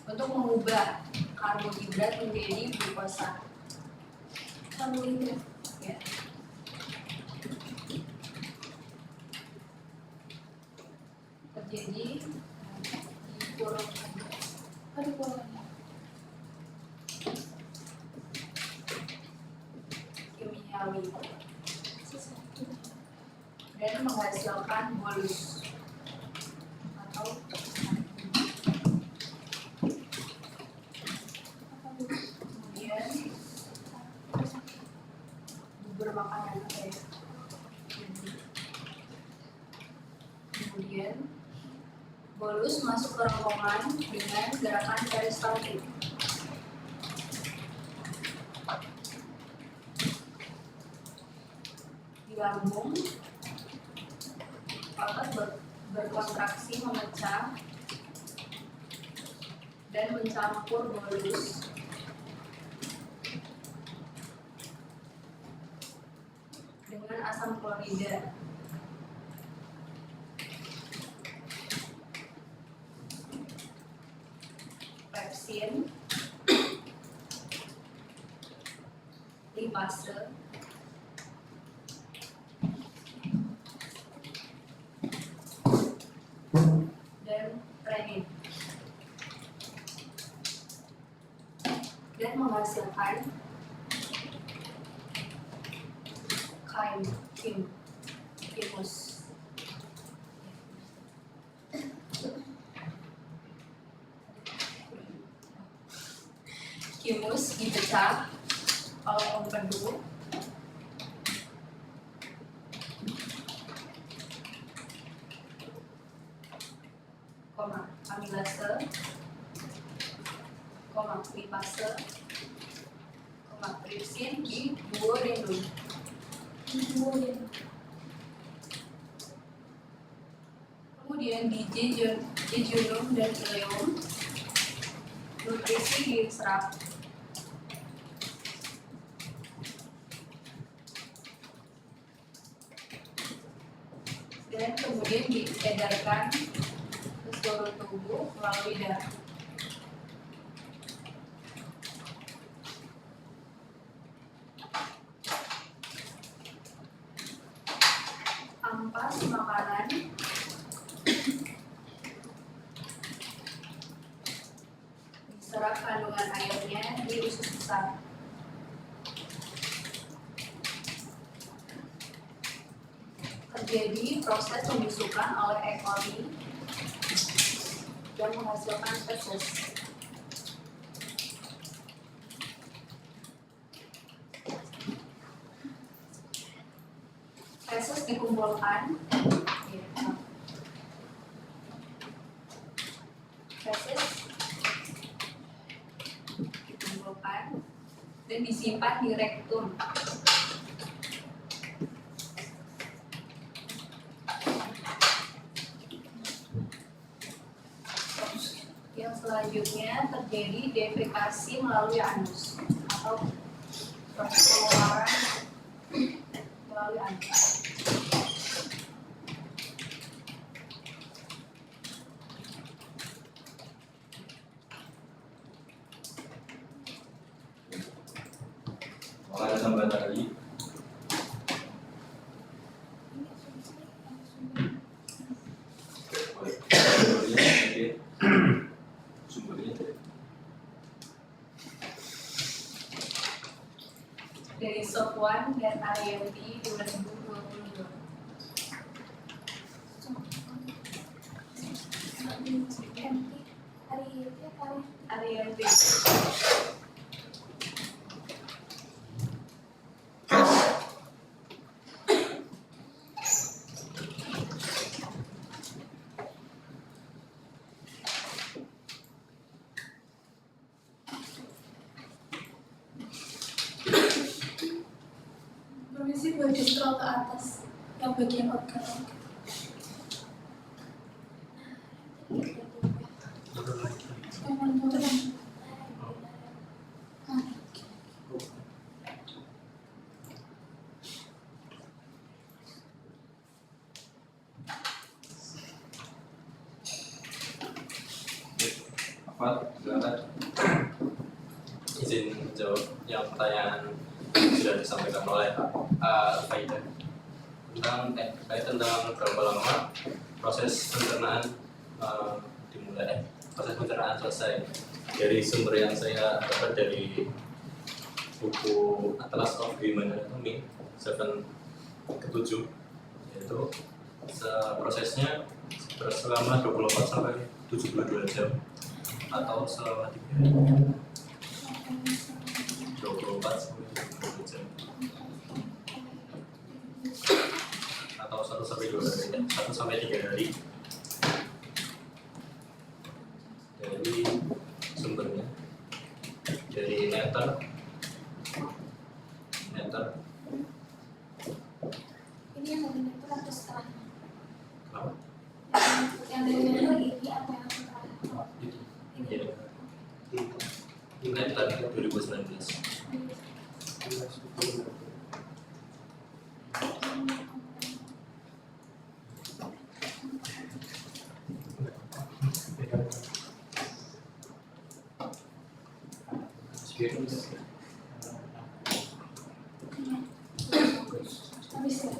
untuk mengubah karbohidrat menjadi glukosa. Karbohidrat, ya. Terjadi di kurung kimiawi dan menghasilkan bolus atau kemudian sumber makanan apa ya. Kemudian bolus masuk ke rongkongan dengan gerakan peristaltik. Di lambung, otot berkontraksi memecah dan mencampur bolus dengan asam klorida. Pepsin, lipase, dan renin, dan menghasilkan thymus. Thymus dipecah oleh empedu amilase, lipase, tripsin di duodenum. Kemudian di jejunum dan ileum, nutrisi diserap. Dan kemudian diedarkan ke seluruh tubuh melalui darah. Ampas makanan diserap kandungan airnya di usus besar. Terjadi proses pembusukan oleh E. coli yang menghasilkan feses. Feses dikumpulkan, dan disimpan di rektum. Yang selanjutnya terjadi defekasi melalui anus atau proses pengeluaran melalui anus. Ada tambahan lagi? Boleh. Sumbernya. Dari Sofwan dan Arianti 2022. Arianti. Permisi, boleh scroll ke atas yang bagian organ. Apa? Silakan. Izin menjawab yang pertanyaan sudah disampaikan oleh Faida tentang berapa lama proses pencernaan dimulai, proses pencernaan selesai. Dari sumber yang saya dapat dari buku Atlas of Human Anatomy 7 ke-7, yaitu prosesnya selama 24 sampai 72 jam atau selama 3 hari. 24 sampai 72 jam. sampai 2 hari, 1 sampai 3 hari dari sumbernya, dari netter Ini yang dari itu atau setelah? apa? Yang dari itu ini apa yang setelah? Iya. Netter 2019. Habis ya?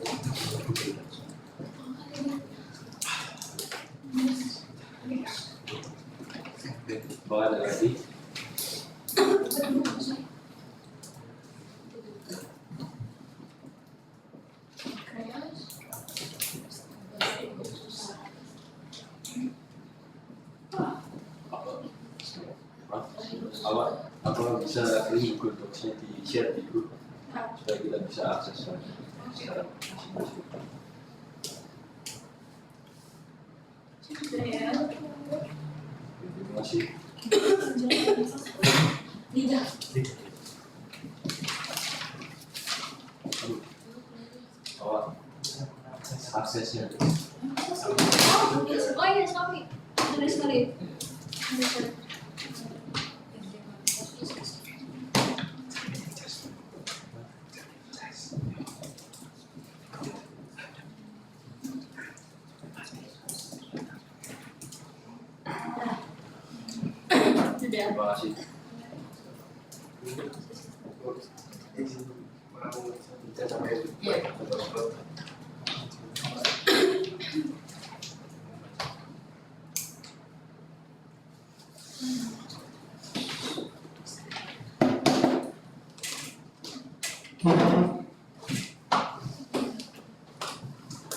Bahwa ada lagi. Apa bisa link Google Docs-nya di share di grup supaya kita bisa akses secara masing-masing. Terima kasih. Aksesnya. Oh iya, sorry. Sorry. Terima kasih.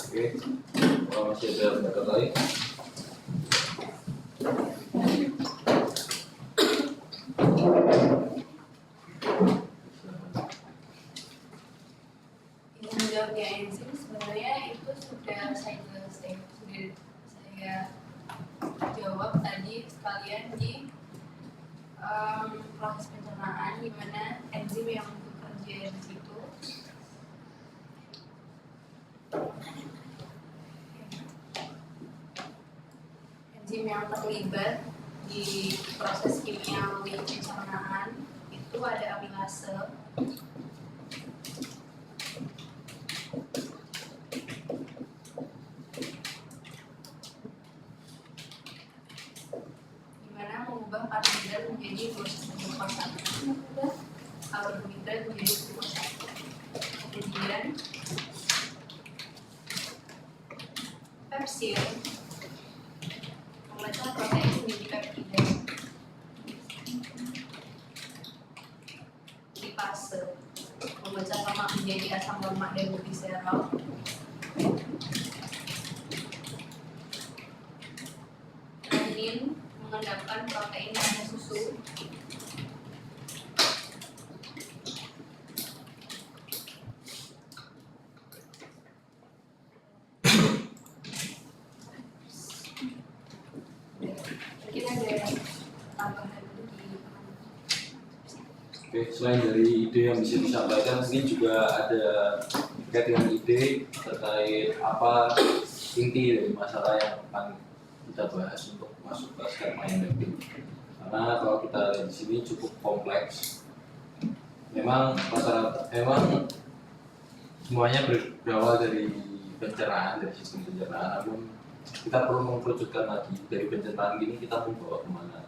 Oke, kalau masih ada pendapat lain. Menjawabnya enzim sebenarnya itu sudah saya jelaskan, sudah saya jawab tadi sekalian di proses pencernaan di mana enzim yang bekerja di situ enzim yang terlibat di proses kimiawi pencernaan itu ada amilase. Dimana mengubah karbohidrat menjadi glukosa, mengubah karbohidrat menjadi glukosa. Kemudian pepsid memecah protein menjadi peptida. Lipase memecah lemak menjadi asam lemak dan gliserol. Renin mengendapkan protein pada susu. Kita ada tambahan di Oke, selain dari ide yang bisa disampaikan, mungkin juga ada terkait dengan ide terkait apa inti dari masalah yang akan kita bahas untuk masuk ke step mind mapping. Karena kalau kita lihat di sini cukup kompleks. Memang semuanya berawal dari pencernaan, dari sistem pencernaan. Namun kita perlu mengkerucutkan lagi dari pencernaan ini kita mau bawa kemana?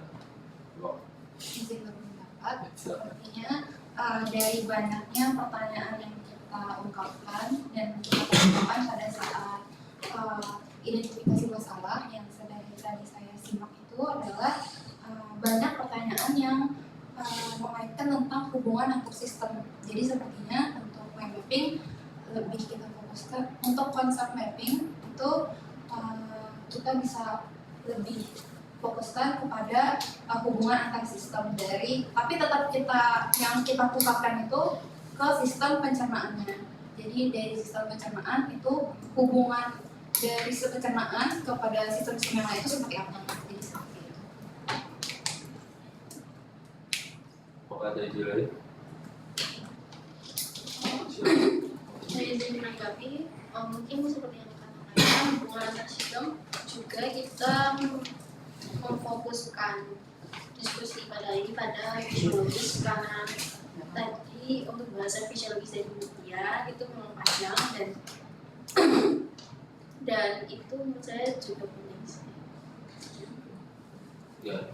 izin berpendapat. Sepertinya dari banyaknya pertanyaan yang kita ungkapkan dan kita temukan pada saat identifikasi masalah yang tadi saya simak itu adalah banyak pertanyaan yang mengaitkan tentang hubungan antar sistem. Jadi sepertinya untuk mind mapping lebih kita fokuskan untuk konsep mapping itu kita bisa lebih fokuskan kepada hubungan antar sistem tapi tetap yang kita pusatkan itu ke sistem pencernaannya. Jadi dari sistem pencernaan itu hubungan dari sistem pencernaan kepada sistem-sistem yang lain itu seperti apa? Jadi seperti itu. Apakah ada ide lain? Saya izin menanggapi, mungkin seperti yang dikatakan hubungan antar sistem juga kita memfokuskan diskusi pada ini pada fisiologis karena tadi untuk bahasan fisiologis dari media itu memang panjang dan itu menurut saya juga penting sih. Ya.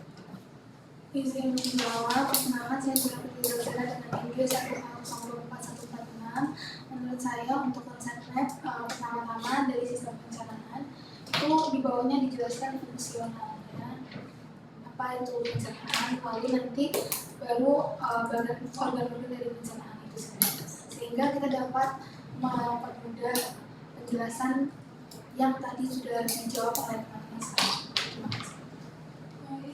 Izin menjawab, perkenalkan saya sudah berdiri dengan Inggris 1.4.146. Menurut saya untuk konsep lab pertama-tama dari sistem pencernaan itu di bawahnya dijelaskan fungsionalnya, apa itu pencernaan, lalu nanti baru organ-organ dari pencernaan itu sendiri, sehingga kita dapat mempermudah penjelasan yang tadi sudah dijawab oleh teman-teman saya. Terima kasih.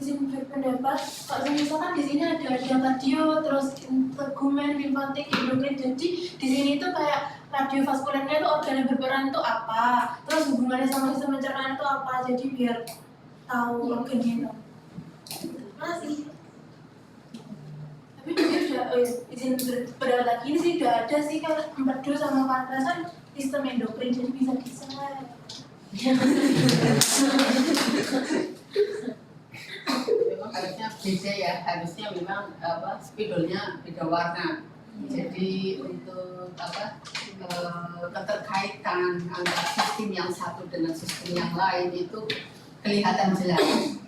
Izin berpendapat, kalau misalkan di sini ada radio, terus integumen, limfatik, endokrin, jadi di sini itu kayak radiovaskulernya itu organ yang berperan itu apa, terus hubungannya sama sistem pencernaan itu apa, jadi biar tahu organnya itu. Terima kasih. Tapi juga sudah izin berpendapat lagi ini sih sudah ada sih kalau empedu sama pankreas kan sistem endokrin, jadi bisa diserap. Memang harusnya beda ya, harusnya memang spidolnya beda warna. Jadi untuk keterkaitan antara sistem yang satu dengan sistem yang lain itu kelihatan jelas.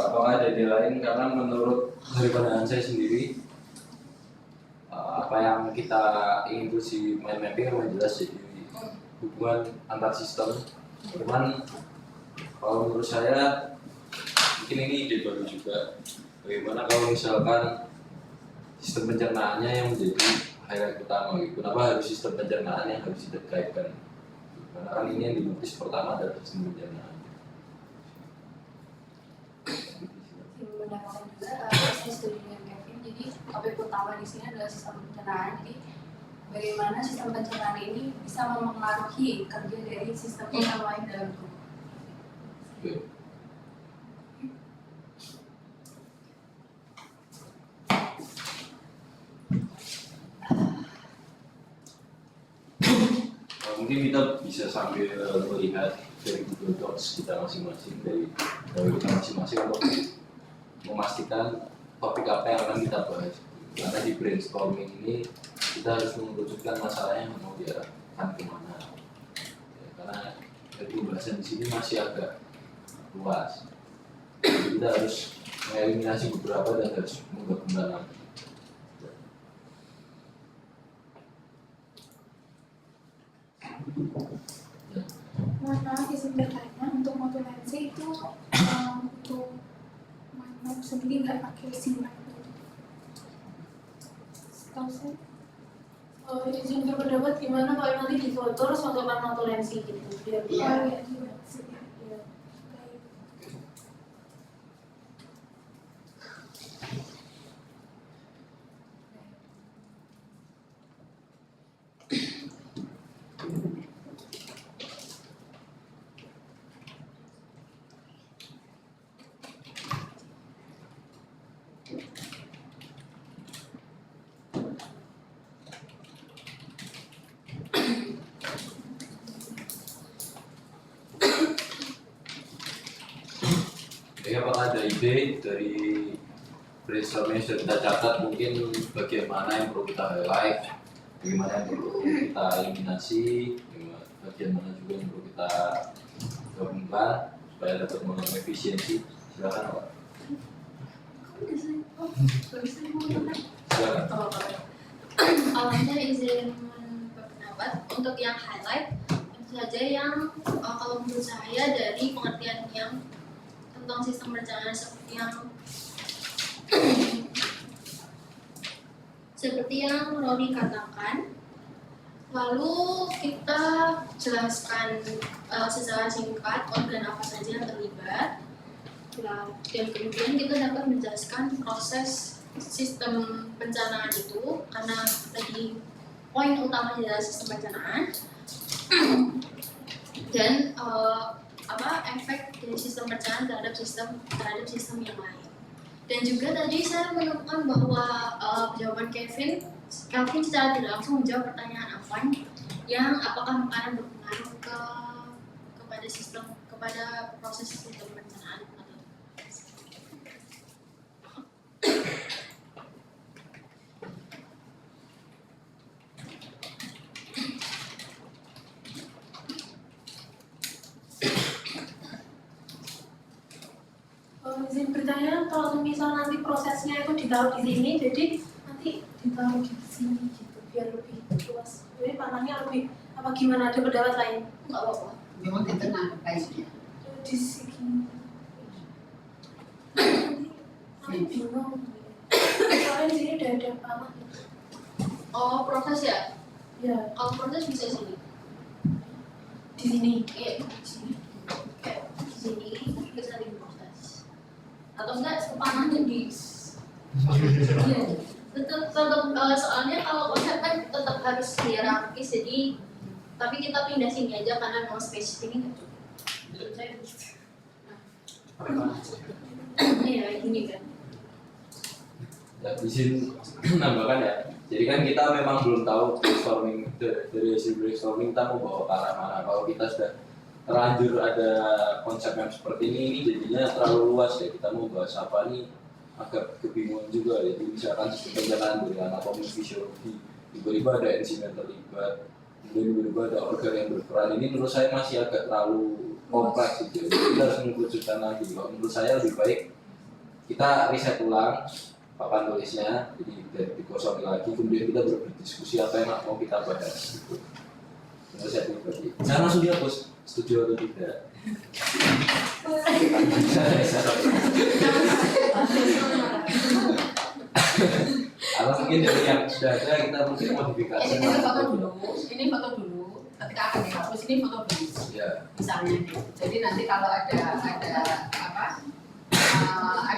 Apakah ada ide lain? Karena menurut dari pandangan saya sendiri, apa yang kita ingin tuh si mind mapping memang jelas jadi hubungan antar sistem. Cuman kalau menurut saya mungkin ini ide baru juga. Bagaimana kalau misalkan sistem pencernaannya yang menjadi highlight utama gitu? Kenapa harus sistem pencernaan yang harus dikaitkan? Karena kan ini yang dinotis pertama adalah sistem pencernaan. Mendapatkan juga saya setuju dengan Kevin, jadi topik utama di sini adalah sistem pencernaan. Jadi bagaimana sistem pencernaan ini bisa mempengaruhi kerja dari sistem yang lain dalam tubuh. Mungkin kita bisa sambil melihat dari Google Docs kita masing-masing dari kita masing-masing untuk memastikan topik apa yang akan kita bahas. Karena di brainstorming ini kita harus mengerucutkan masalahnya mau diarahkan kemana. Ya, karena dari pembahasan di sini masih agak luas. Jadi kita harus mengeliminasi beberapa dan harus menggabungkan lagi. Mohon maaf izin bertanya, untuk modulansi itu untuk mind sendiri nggak pakai simak. Setahu saya. Izin berpendapat gimana kalau nanti difoto terus masukkan modulansi gitu biar Iya. Jadi apakah ada ide dari brainstorming yang sudah kita catat, mungkin bagaimana yang perlu kita highlight, bagaimana yang perlu kita eliminasi, bagian mana juga yang perlu kita gabungkan supaya dapat mengurangi efisiensi. Silakan Pak. Silakan. Awalnya izin berpendapat untuk yang highlight tentu saja yang kalau menurut saya dari pengertian yang tentang sistem perencanaan seperti yang Rory katakan, lalu kita jelaskan secara singkat organ apa saja yang terlibat, dan kemudian kita dapat menjelaskan proses sistem perencanaan itu, karena tadi poin utamanya adalah sistem perencanaan dan efek dari sistem perencanaan terhadap sistem yang lain. Dan juga tadi saya menemukan bahwa jawaban Kelvin secara tidak langsung menjawab pertanyaan Afwan yang apakah makanan berpengaruh kepada proses sistem perencanaan atau izin bertanya, kalau misal nanti prosesnya itu ditaruh di sini, jadi nanti ditaruh di sini gitu biar lebih luas. Jadi panahnya lebih apa gimana, ada pendapat lain? nggak apa-apa. Memang di tengah baiknya. Di sini. Nanti bingung. Soalnya di sini udah ada panah. Oh, proses ya? Ya, Kalau proses bisa sini. di sini. Iya, di sini. Kayak di sini bisa di proses. Atau enggak panahnya di iya. Tetap soalnya kalau konsep kan tetap harus hierarkis, jadi tapi kita pindah sini aja karena mau space ini nggak cukup. Menurut saya begitu. Iya, gini kan. Ya, izin nambahkan ya. Jadi kan kita memang belum tahu brainstorming dari hasil brainstorming kita mau bawa ke arah mana. Kalau kita sudah terlanjur ada konsep yang seperti ini jadinya terlalu luas ya. Kita mau bahas apa nih agak kebingungan juga. Jadi misalkan sistem perencanaan dari anatomi, fisiologi, tiba-tiba ada enzim yang terlibat, kemudian tiba-tiba ada organ yang berperan. Ini menurut saya masih agak terlalu kompleks gitu. Jadi kita harus mengerucutkan lagi. Kalau menurut saya lebih baik kita riset ulang papan tulisnya, jadi dari dikosongin lagi, kemudian kita berdiskusi apa yang mau kita bahas gitu. Menurut saya pribadi. Saya langsung dihapus, setuju atau tidak? Kalau mungkin dari yang sudah ada kita mungkin modifikasi. Ini foto dulu. Ketika akan dihapus ini foto dulu. Ya. Misalnya, jadi nanti kalau ada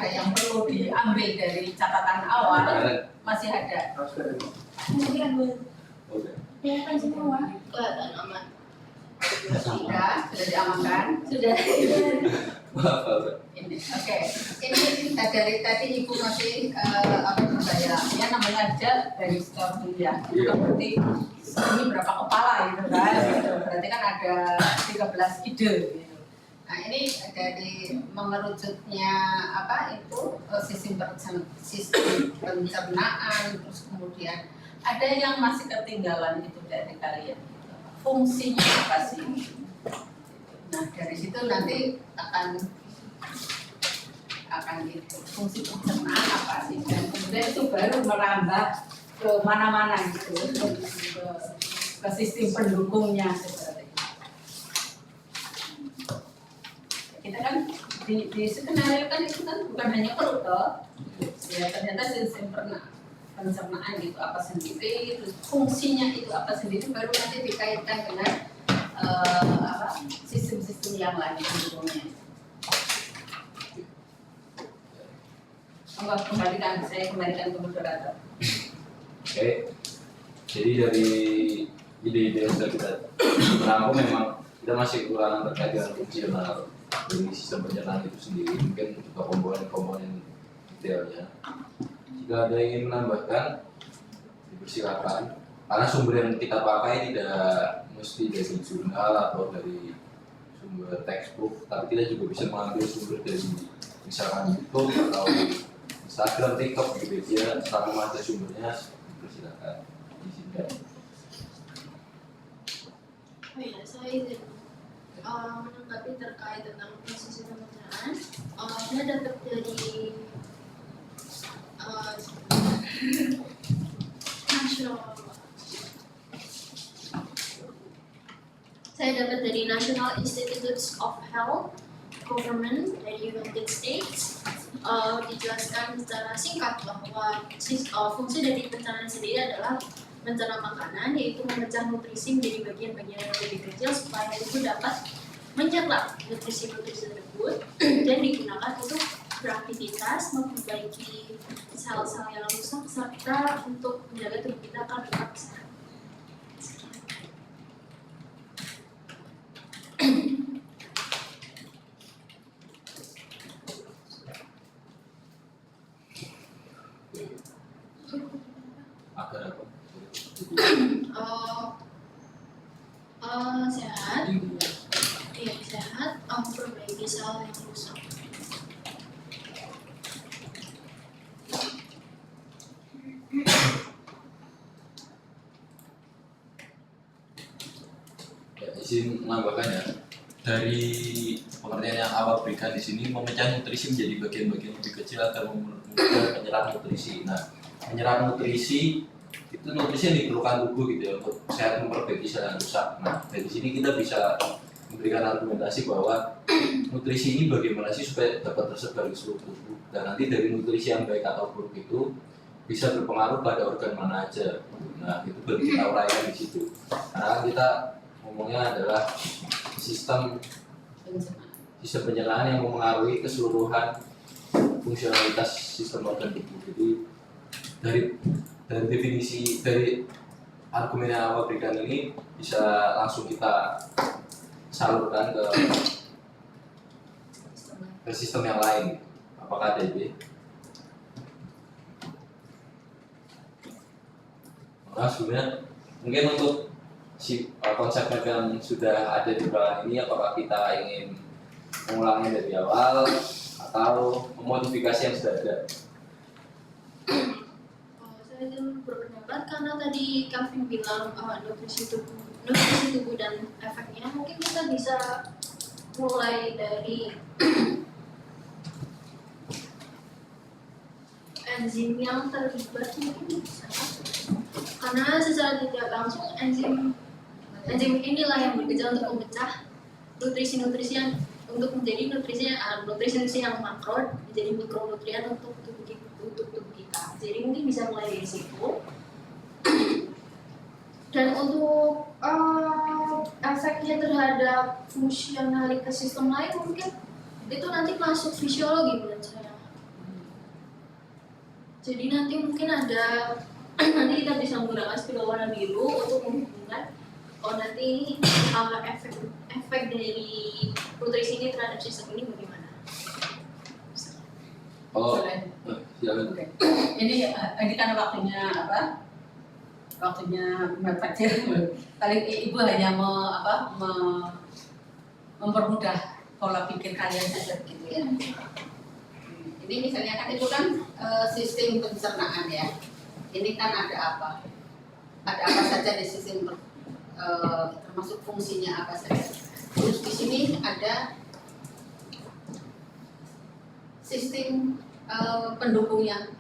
yang perlu diambil dari catatan awal masih ada. Oke. Kelihatan aman. Sudah diamankan. Sudah. Ini, oke. Ini dari tadi ibu masih berbahaya. Ya namanya aja dari store ya. Itu kan berarti ini berapa kepala gitu kan? Gitu. Berarti kan ada 13 ide. Gitu. Nah ini dari mengerucutnya sistem pencernaan, terus kemudian ada yang masih ketinggalan itu dari kalian. Fungsinya apa sih? Nah dari situ nanti akan itu fungsi pencernaan apa sih? Dan kemudian itu baru merambah ke mana-mana gitu, ke sistem pendukungnya seperti itu. Kita kan di skenario kan itu kan bukan hanya perut toh, ya ternyata sistem pencernaan itu apa sendiri, terus fungsinya itu apa sendiri, baru nanti dikaitkan dengan sistem-sistem yang lain pendukungnya. Saya kembalikan ke moderator. Oke. Jadi dari ide-ide yang sudah kita rangkum memang kita masih kekurangan terkait dengan fungsional dari sistem pencernaan itu sendiri, mungkin juga komponen-komponen detailnya. Jika ada yang ingin menambahkan, dipersilakan. Karena sumber yang kita pakai tidak mesti dari jurnal atau dari sumber textbook, tapi kita juga bisa mengambil sumber dari misalkan YouTube atau Instagram, TikTok, Wikipedia, sama ada sumbernya. Dipersilakan. Izinkan. Oh iya, saya izin menanggapi terkait tentang proses pencernaan. Saya dapat dari National Institutes of Health Government dari United States. Dijelaskan secara singkat bahwa fungsi dari pencernaan sendiri adalah mencerna makanan, yaitu memecah nutrisi menjadi bagian-bagian yang lebih kecil supaya itu dapat mencerna nutrisi-nutrisi tersebut dan digunakan untuk beraktivitas, memperbaiki sel-sel yang rusak, serta untuk menjaga tubuh kita akan tetap sehat. Agar apa? Sehat, iya sehat, memperbaiki sel yang rusak. Ya, izin menambahkan ya. Dari pengertian yang awal berikan di sini, memecah nutrisi menjadi bagian-bagian lebih kecil agar memudahkan penyerapan nutrisi. Nah, penyerapan nutrisi itu nutrisi yang diperlukan tubuh gitu ya untuk sehat, memperbaiki sel yang rusak. Nah, dari sini kita bisa memberikan argumentasi bahwa nutrisi ini bagaimana sih supaya dapat tersebar di seluruh tubuh. Dan nanti dari nutrisi yang baik atau buruk itu bisa berpengaruh pada organ mana aja. Nah, itu baru kita uraikan di situ. Karena kita ngomongnya adalah sistem pencernaan yang mempengaruhi keseluruhan fungsionalitas sistem organ tubuh. Jadi dari definisi dari argumen yang awal berikan ini bisa langsung kita salurkan ke sistem yang lain. Apakah ada ide? Nah, sebenarnya mungkin untuk konsep yang sudah ada di belakang ini, apakah kita ingin mengulangnya dari awal atau memodifikasi yang sudah ada? Saya ingin berpendapat karena tadi Kevin bilang nutrisi tubuh dan efeknya, mungkin kita bisa mulai dari enzim yang terlibat, mungkin bisa, karena secara tidak langsung enzim inilah yang bekerja untuk memecah nutrisi-nutrisi yang untuk menjadi nutrisi yang makro menjadi mikronutrien untuk tubuh kita. Jadi mungkin bisa mulai dari situ. Dan untuk efeknya terhadap fungsionalitas sistem lain mungkin itu nanti masuk fisiologi menurut saya. Jadi nanti mungkin nanti kita bisa menggunakan spidol warna biru untuk menghubungkan nanti efek dari nutrisi ini terhadap sistem ini bagaimana? Oh, Boleh. silakan. Oke. Ini kan waktunya apa? Waktunya Fajar. Paling ibu hanya mempermudah pola pikir kalian saja gitu ya. Ini misalnya kan itu kan sistem pencernaan ya. Ini kan ada apa? Ada apa saja di sistem termasuk fungsinya apa saja. Terus di sini ada sistem pendukungnya.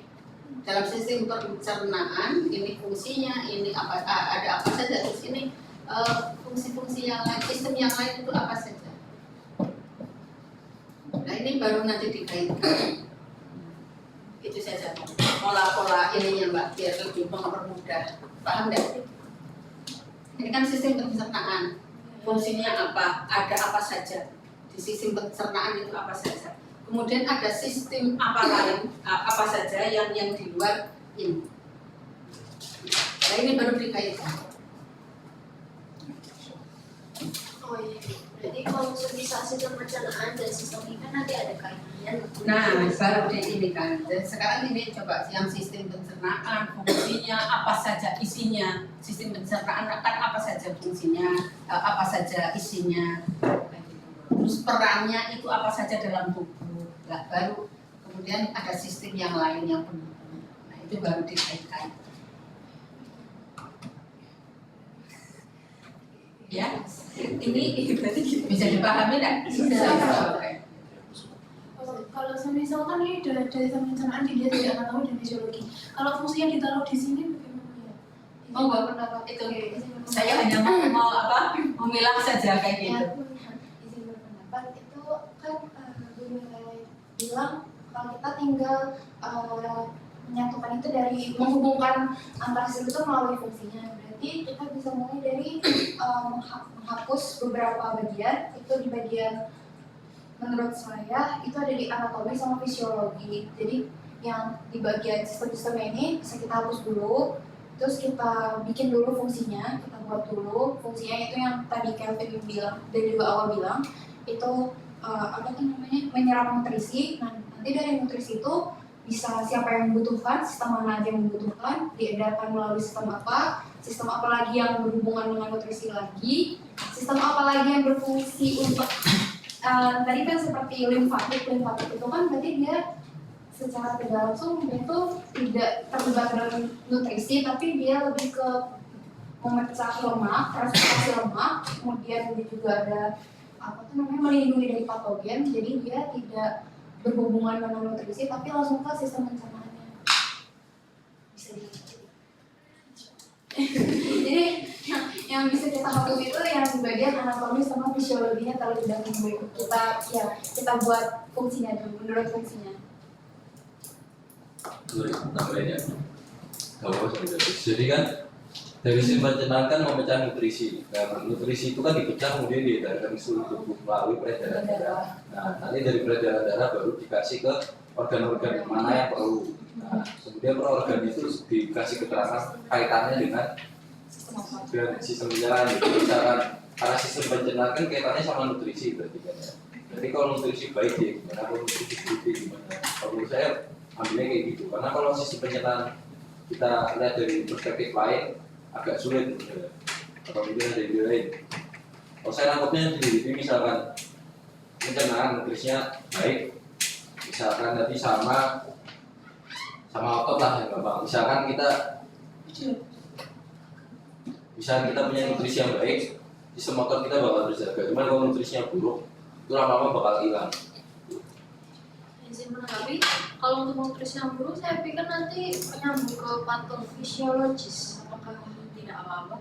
Dalam sistem pencernaan ini fungsinya, ini ada apa saja. Terus ini fungsi-fungsi yang lain, sistem yang lain itu apa saja. Nah ini baru nanti dikaitkan. Itu saja pola-pola ininya Mbak, biar lebih mempermudah. Paham nggak? Ini kan sistem pencernaan, fungsinya apa, ada apa saja di sistem pencernaan itu apa saja. Kemudian ada sistem apa lain, apa saja yang di luar ini. Nah ini baru dikaitkan. Oh iya, jadi kalau bisa sistem pencernaan dan sistem ini kan nanti ada kaitannya. Nah baru di ini kan. Dan sekarang ini coba yang sistem pencernaan, fungsinya apa saja isinya. Sistem pencernaan akan apa saja fungsinya, apa saja isinya. Terus perannya itu apa saja dalam tubuh. Nah, baru kemudian ada sistem yang lain yang pendukung. Nah itu baru dikaitkan. Ya, ini berarti bisa dipahami tidak? Bisa. Oke. Kalau misalkan ini dari pencernaan dilihat dari anatomi dan fisiologi. Kalau fungsinya ditaruh di sini bagaimana ya? Mau nggak pendapat itu? Saya hanya mau memilah saja kayak gitu. Izin berpendapat itu kan bilang kalau kita tinggal menyatukan itu dari menghubungkan antara sistem itu melalui fungsinya. Berarti kita bisa mulai dari menghapus beberapa bagian itu di bagian menurut saya itu ada di anatomi sama fisiologi. Jadi yang di bagian sistem-sistemnya ini bisa kita hapus dulu, terus kita bikin dulu fungsinya, kita buat dulu fungsinya. Itu yang tadi Kelvin bilang dan juga awal bilang itu apa tuh namanya, menyerap nutrisi. Nah, nanti dari nutrisi itu bisa siapa yang membutuhkan, sistem mana aja yang membutuhkan, diedarkan melalui sistem apa lagi yang berhubungan dengan nutrisi lagi, sistem apa lagi yang berfungsi untuk tadi kan seperti limfatik itu kan berarti dia secara tidak langsung dia tuh tidak terlibat dengan nutrisi, tapi dia lebih ke memecah lemak, transportasi lemak, kemudian dia juga ada apa tuh namanya, melindungi dari patogen, jadi dia tidak berhubungan dengan nutrisi tapi langsung ke sistem pencernaannya. Bisa jadi yang bisa kita hapus itu yang di bagian anatomi sama fisiologinya terlebih dahulu. Kita buat fungsinya dulu, menurut fungsinya. Namanya kalau jadi kan dari sistem pencernaan kan memecah nutrisi. Nah, nutrisi itu kan dipecah kemudian diedarkan ke seluruh tubuh melalui peredaran darah. Nah, nanti dari peredaran darah baru dikasih ke organ-organ mana yang perlu. Nah, kemudian per organ itu dikasih keterangan kaitannya dengan sistem pencernaan. Jadi misalkan karena sistem pencernaan kan kaitannya sama nutrisi berarti kan ya. Jadi kalau nutrisi baik ya gimana, kalau nutrisi buruk ya gimana. Kalau menurut saya ambilnya kayak gitu. Karena kalau sistem pencernaan kita lihat dari perspektif lain agak sulit ya. Atau mungkin ada ide lain. Kalau saya nangkepnya jadi misalkan pencernaan nutrisinya baik, misalkan nanti sama otot lah yang gampang. Misalkan kita punya nutrisi yang baik, sistem otot kita bakal terjaga. Cuman kalau nutrisinya buruk, itu lama-lama bakal hilang. Izin menanggapi, kalau untuk nutrisi yang buruk, saya pikir nanti menyambung ke patofisiologis. Apakah tidak apa-apa?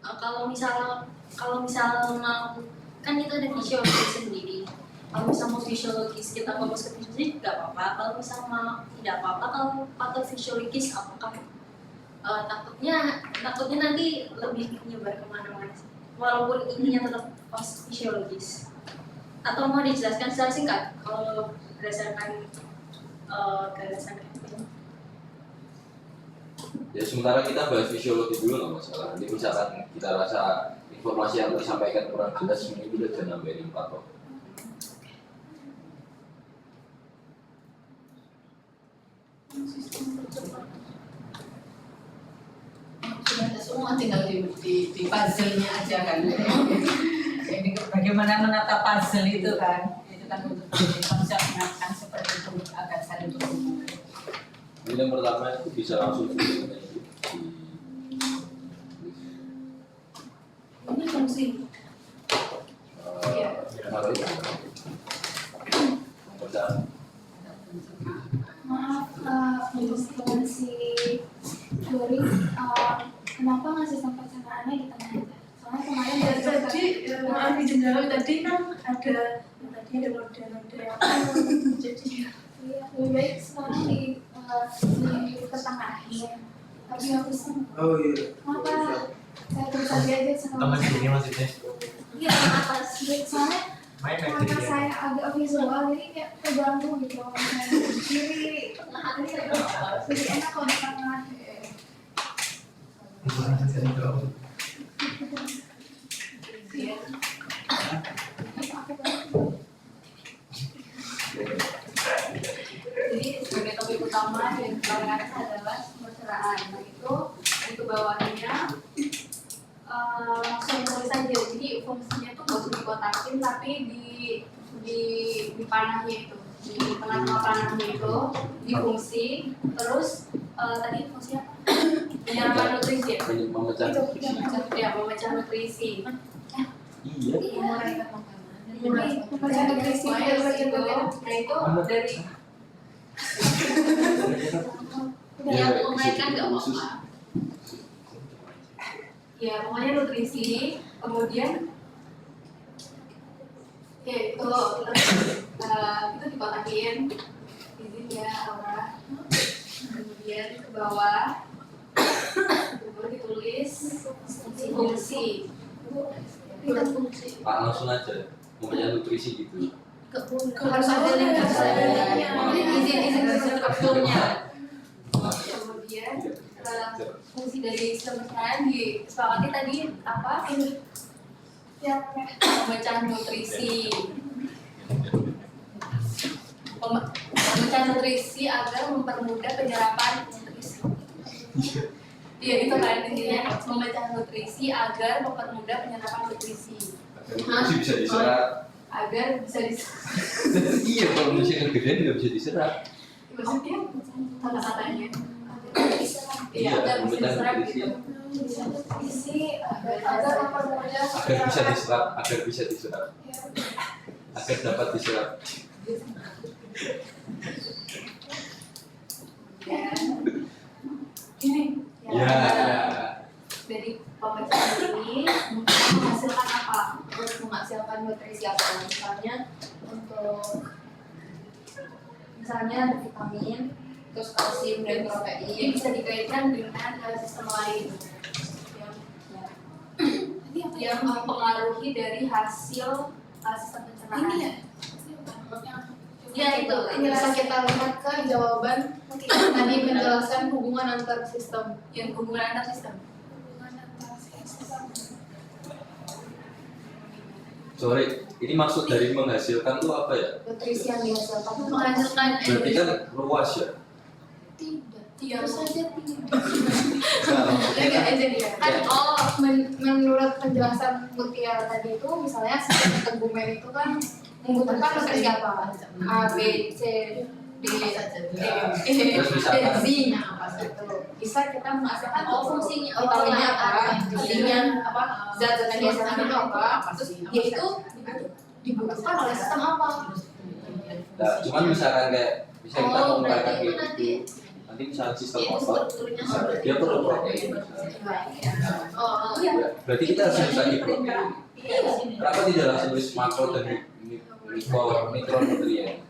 Kalau misal mau, kan itu ada fisiologi sendiri. Kalau misal mau fisiologis kita fokus ke fisiologis nggak apa-apa. Kalau misal mau tidak apa-apa, kalau patofisiologis apakah takutnya nanti lebih menyebar kemana-mana sih. Walaupun ininya tetap fisiologis. Atau mau dijelaskan secara singkat kalau berdasarkan gagasan ini? Ya sementara kita bahas fisiologi dulu nggak masalah. Nanti misalkan kita rasa informasi yang disampaikan kurang jelas, ini udah jangan nambahin patok. Sudah ada semua, tinggal di puzzle-nya aja kan. Jadi bagaimana menata puzzle itu kan untuk konsep menatap seperti itu agar saling berhubungan. Jadi yang pertama itu bisa langsung Ini fungsi. apa itu? Pekerjaan. Maaf, untuk fungsi Dori, kenapa nggak sistem pencernaannya di tengah aja? Soalnya kemarin Ya, dari tadi maaf izin jawab, tadi kan ada noda-noda jadi iya, lebih baik sekarang di pertengahan. Tapi aku senang. Oh iya. Kenapa? Saya terus aja sama. Teman sini maksudnya. Iya, atas. Soalnya Main karena aja. saya agak visual, jadi kayak terganggu gitu. Kalau misalnya di kiri, jadi enak kalau di tengah. Jadi sebagai topik utama dari pelajaran adalah pencernaan. Nah itu bawahnya langsung tulis saja. Jadi fungsinya tuh nggak usah dikotakin, tapi di panahnya itu, di tengah-tengah panahnya itu di fungsi. Terus tadi fungsinya menyerap nutrisi ya? Memecah nutrisi. Memecah nutrisi. Iya. Memecah nutrisi dari bagian-bagian. Nah itu dari Ya, yang memainkan nggak apa-apa. Ya pokoknya nutrisi, kemudian itu dikotakin, izin ya Aura. Kemudian ke bawah, baru ditulis fungsi. Langsung aja. mempunyai nutrisi gitu. Harus ada izin strukturnya. Kemudian fungsi dari sistem pencernaan disepakati tadi apa? Pemecah nutrisi. Pemecah nutrisi agar mempermudah penyerapan nutrisi. Iya itu kan intinya, memecah nutrisi agar mempermudah penyerapan nutrisi. Nutrisi bisa diserap. Agar bisa diserap. Iya, kalau nutrisi kegedean nggak bisa diserap. Maksudnya kata-katanya. Iya, agar bisa memecah diserap nutrisi. gitu. Isi agar mempermudah Agar bisa diserap, agar bisa diserap, agar dapat diserap. ini Ya. Dari pemecahan ini menghasilkan apa? Terus menghasilkan nutrisi apa? Misalnya ada vitamin, terus kalsium dan protein yang bisa dikaitkan dengan sistem lain yang mempengaruhi dari hasil sistem pencernaan. ini ya Ya itu, bisa kita lihat ke jawaban tadi menjelaskan hubungan antar sistem, yang hubungan antar sistem. Sorry, ini maksud dari menghasilkan tuh apa ya? Nutrisi yang dihasilkan menghasilkan Berarti kan luas ya? tidak saja Nah, maksudnya kan kan menurut penjelasan Mutia tadi itu misalnya sistem tegumen itu kan membutuhkan nutrisi apa? A, B, C, D, E, Terus bisa dan kan? Z. Bisa kita menghasilkan fungsinya fungsinya apa? Zat-zat yang dihasilkan itu apa? Terus dia itu dibutuhkan oleh sistem apa? Nah, cuman misalkan kayak bisa kita Oh, menggunakan berarti itu gitu. Nanti misalnya sistem itu otot, strukturnya misalnya dia perlu protein. Oh, iya. Berarti kita harus mencari protein. Kenapa tidak langsung tulis makro dan mikronutrien?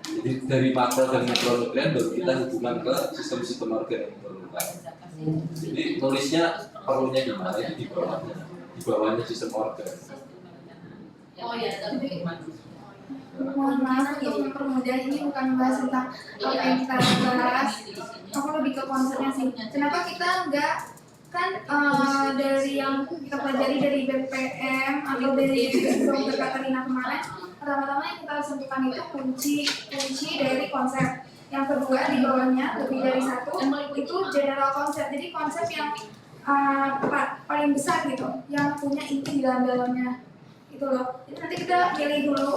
Jadi dari makro dan mikronutrien baru kita hubungan ke sistem-sistem organ yang diperlukan. Jadi tulisnya perlunya di mana itu di bawahnya sistem organ. Oh iya, tapi mohon maaf untuk mempermudah, ini bukan bahas tentang apa yang kita bahas. Aku lebih ke konsepnya sih. Kenapa kita enggak kan dari yang kita pelajari dari BPM atau dari Dr. Katarina kemarin, pertama-tama yang kita harus tentukan itu kunci dari konsep. Yang kedua di bawahnya lebih dari satu itu general konsep. Jadi konsep yang paling besar gitu, yang punya inti di dalamnya gitu loh. Jadi nanti kita pilih dulu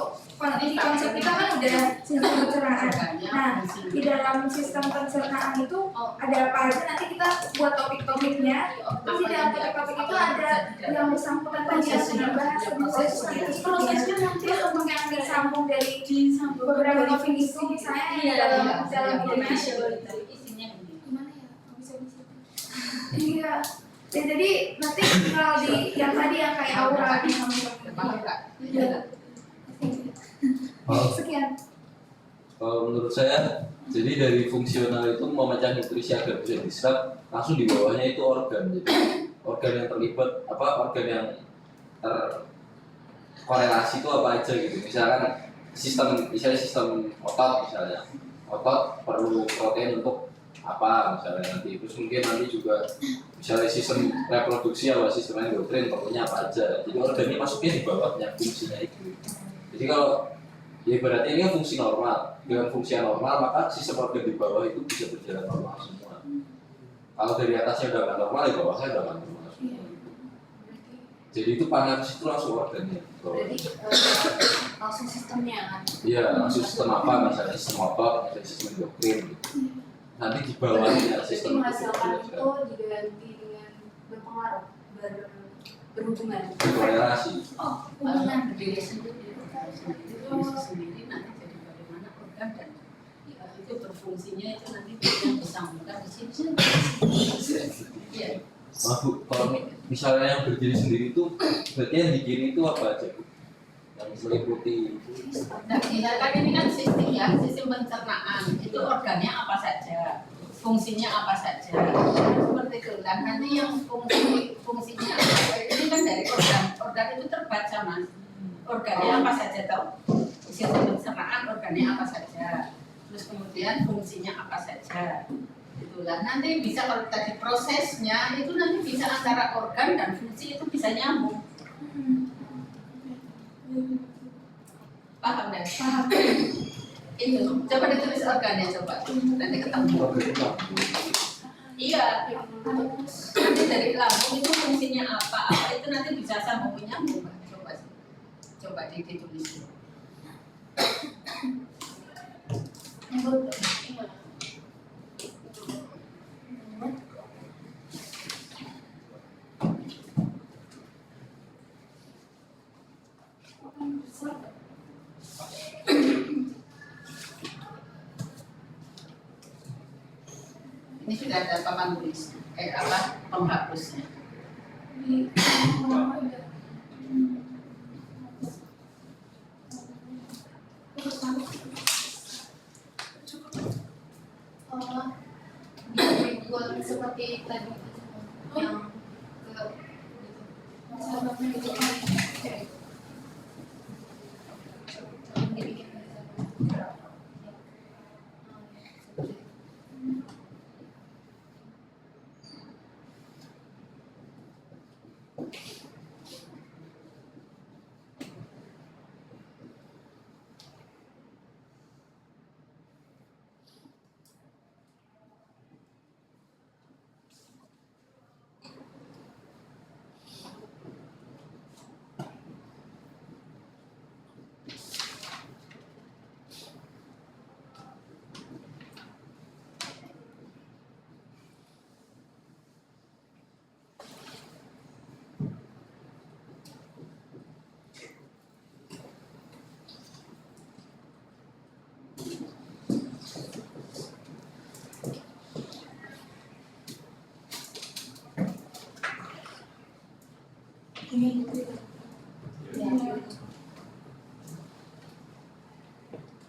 konsep kita kan udah sistem pencernaan. Nah, di dalam sistem pencernaan itu ada apa aja, nanti kita buat topik-topiknya. Terus di dalam topik-topik itu ada yang bersangkutan tadi yang sudah bahas prosesnya nanti untuk yang disambung dari beberapa topik itu misalnya dalam Indonesia. Gimana ya? Nggak bisa di situ. Iya. Ya, jadi nanti tinggal di yang tadi yang kayak aura sekian. Kalau menurut saya, jadi dari fungsional itu memecah nutrisi agar bisa diserap, langsung di bawahnya itu organ. Jadi organ yang terlibat, organ yang terkorelasi itu apa aja gitu. Misalnya sistem otot misalnya, otot perlu protein untuk apa misalnya nanti, terus mungkin nanti juga misalnya sistem reproduksi atau sistem endokrin perlunya apa aja. Jadi organ ini masuknya di bawahnya fungsinya itu. Jadi kalau ya berarti ini kan fungsi normal. Dengan fungsi yang normal maka sistem organ di bawah itu bisa berjalan normal semua. Kalau dari atasnya udah nggak normal, di bawahnya udah nggak normal semua. Jadi itu panas itu langsung organnya. berarti langsung sistemnya kan. Iya, langsung sistem apa misalnya sistem otot, misalnya sistem endokrin. Nanti di bawahnya Jadi sistem menghasilkan itu diganti dengan berpengaruh, berhubungan. berkorelasi. Diri sendiri nanti jadi bagaimana organ dan itu berfungsinya itu nanti yang bersangkutan di sini. Iya. Maaf Bu, kalau misalnya yang berdiri sendiri itu berarti yang di kiri itu apa aja Bu? Yang meliputi Nah, misalkan ini kan sistem ya, sistem pencernaan itu organnya apa saja, fungsinya apa saja, seperti itu. Dan nanti yang fungsinya apa, ini kan dari organ itu terbaca mas. organnya apa saja toh, sistem pencernaan organnya apa saja, terus kemudian fungsinya apa saja. Itulah nanti bisa kalau tadi prosesnya itu nanti bisa antara organ dan fungsi itu bisa nyambung. Paham dan paham. Itu coba ditulis organnya coba nanti ketemu. Iya, nanti dari lambung itu fungsinya apa itu nanti bisa sambung menyambung. Coba ditulis. Ini sudah ada papan tulis, penghapusnya. Dibuat seperti tadi yang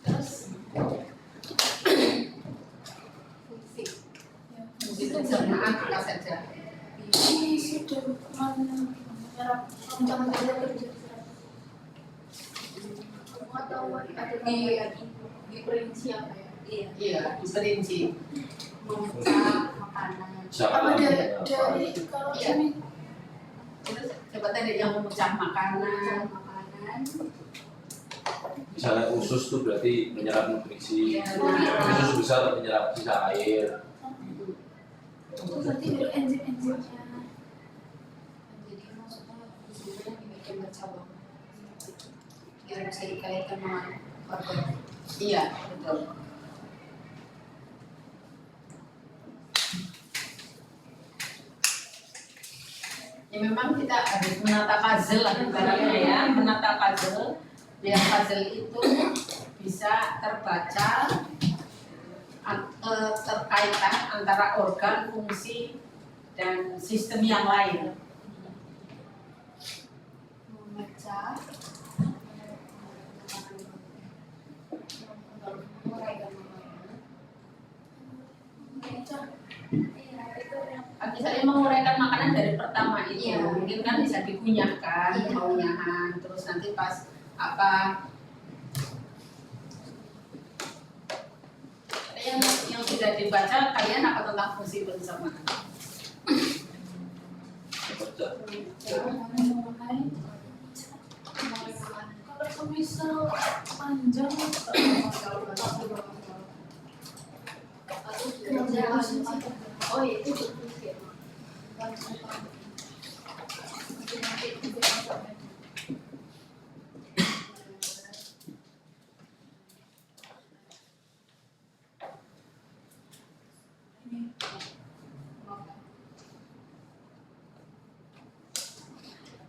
Terus fungsi pencernaan apa saja? Ini sudah menyerap teman-teman ada kerja atau ada diperinci apa ya? Iya, diperinci. Memecah makanan. apa dari kalau Iya. ini Terus coba tadi yang memecah makanan. Misalnya usus tuh berarti menyerap nutrisi, Iya. usus besar menyerap sisa air. itu berarti dari enzim-enzimnya. Jadi maksudnya sebenarnya dibikin bercabang biar bisa dikaitkan sama organ. Iya, betul. Ya memang kita harus menata puzzle lah ibaratnya ya, menata puzzle biar puzzle itu bisa terbaca terkaitan antara organ, fungsi, dan sistem yang lain. Memecah Misalnya menguraikan makanan dari pertama itu, Iya. mungkin kan bisa dikunyahkan, Iya. mengunyahan, terus nanti pas apa yang sudah dibaca kalian apa tentang fungsi pencernaan? Kalau misal panjang oh iya itu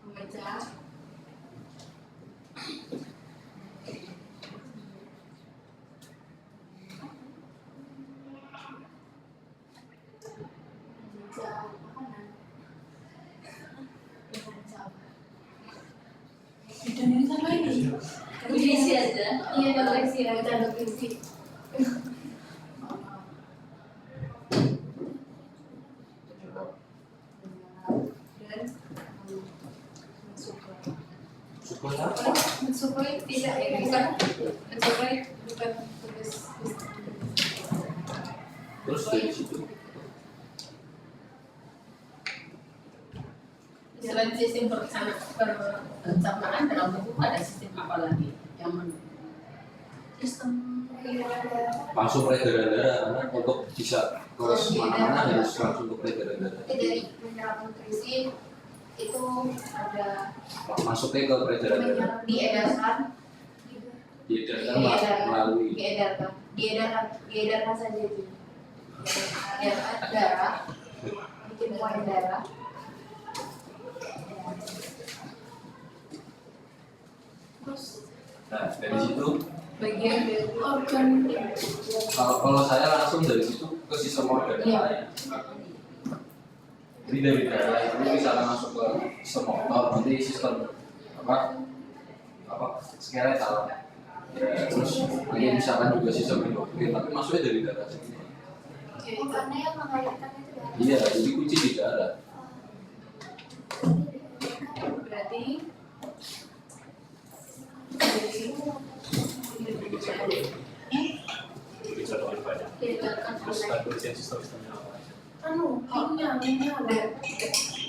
memecah dan ini sama ini. nutrisi aja. Iya nutrisi aja nutrisi. Dan Syukur apa? Terus dari situ Selain sistem perencanaan dalam tubuh ada sistem apa lagi yang Sistem langsung peredaran darah, karena untuk bisa ke mana-mana harus langsung ke peredaran darah. dari menyerap nutrisi itu ada Masuknya ke peredaran darah, menyerap diedarkan diedarkan melalui diedarkan saja itu darah bikin poin darah. Terus Nah dari situ bagian dari Organ kalau saya langsung dari situ ke sistem organ Iya. lain. Jadi dari darah itu misalnya masuk ke sistem otot, nanti sistem apa skeletal. Terus nanti misalkan juga sistem endokrin, tapi masuknya dari darah semua. Organnya yang mengalirkan itu ya. Iya, jadi kunci di darah. berarti Bisa lebih banyak. diedarkan Terus oleh tulisan sistem-sistemnya apa aja? linknya ada.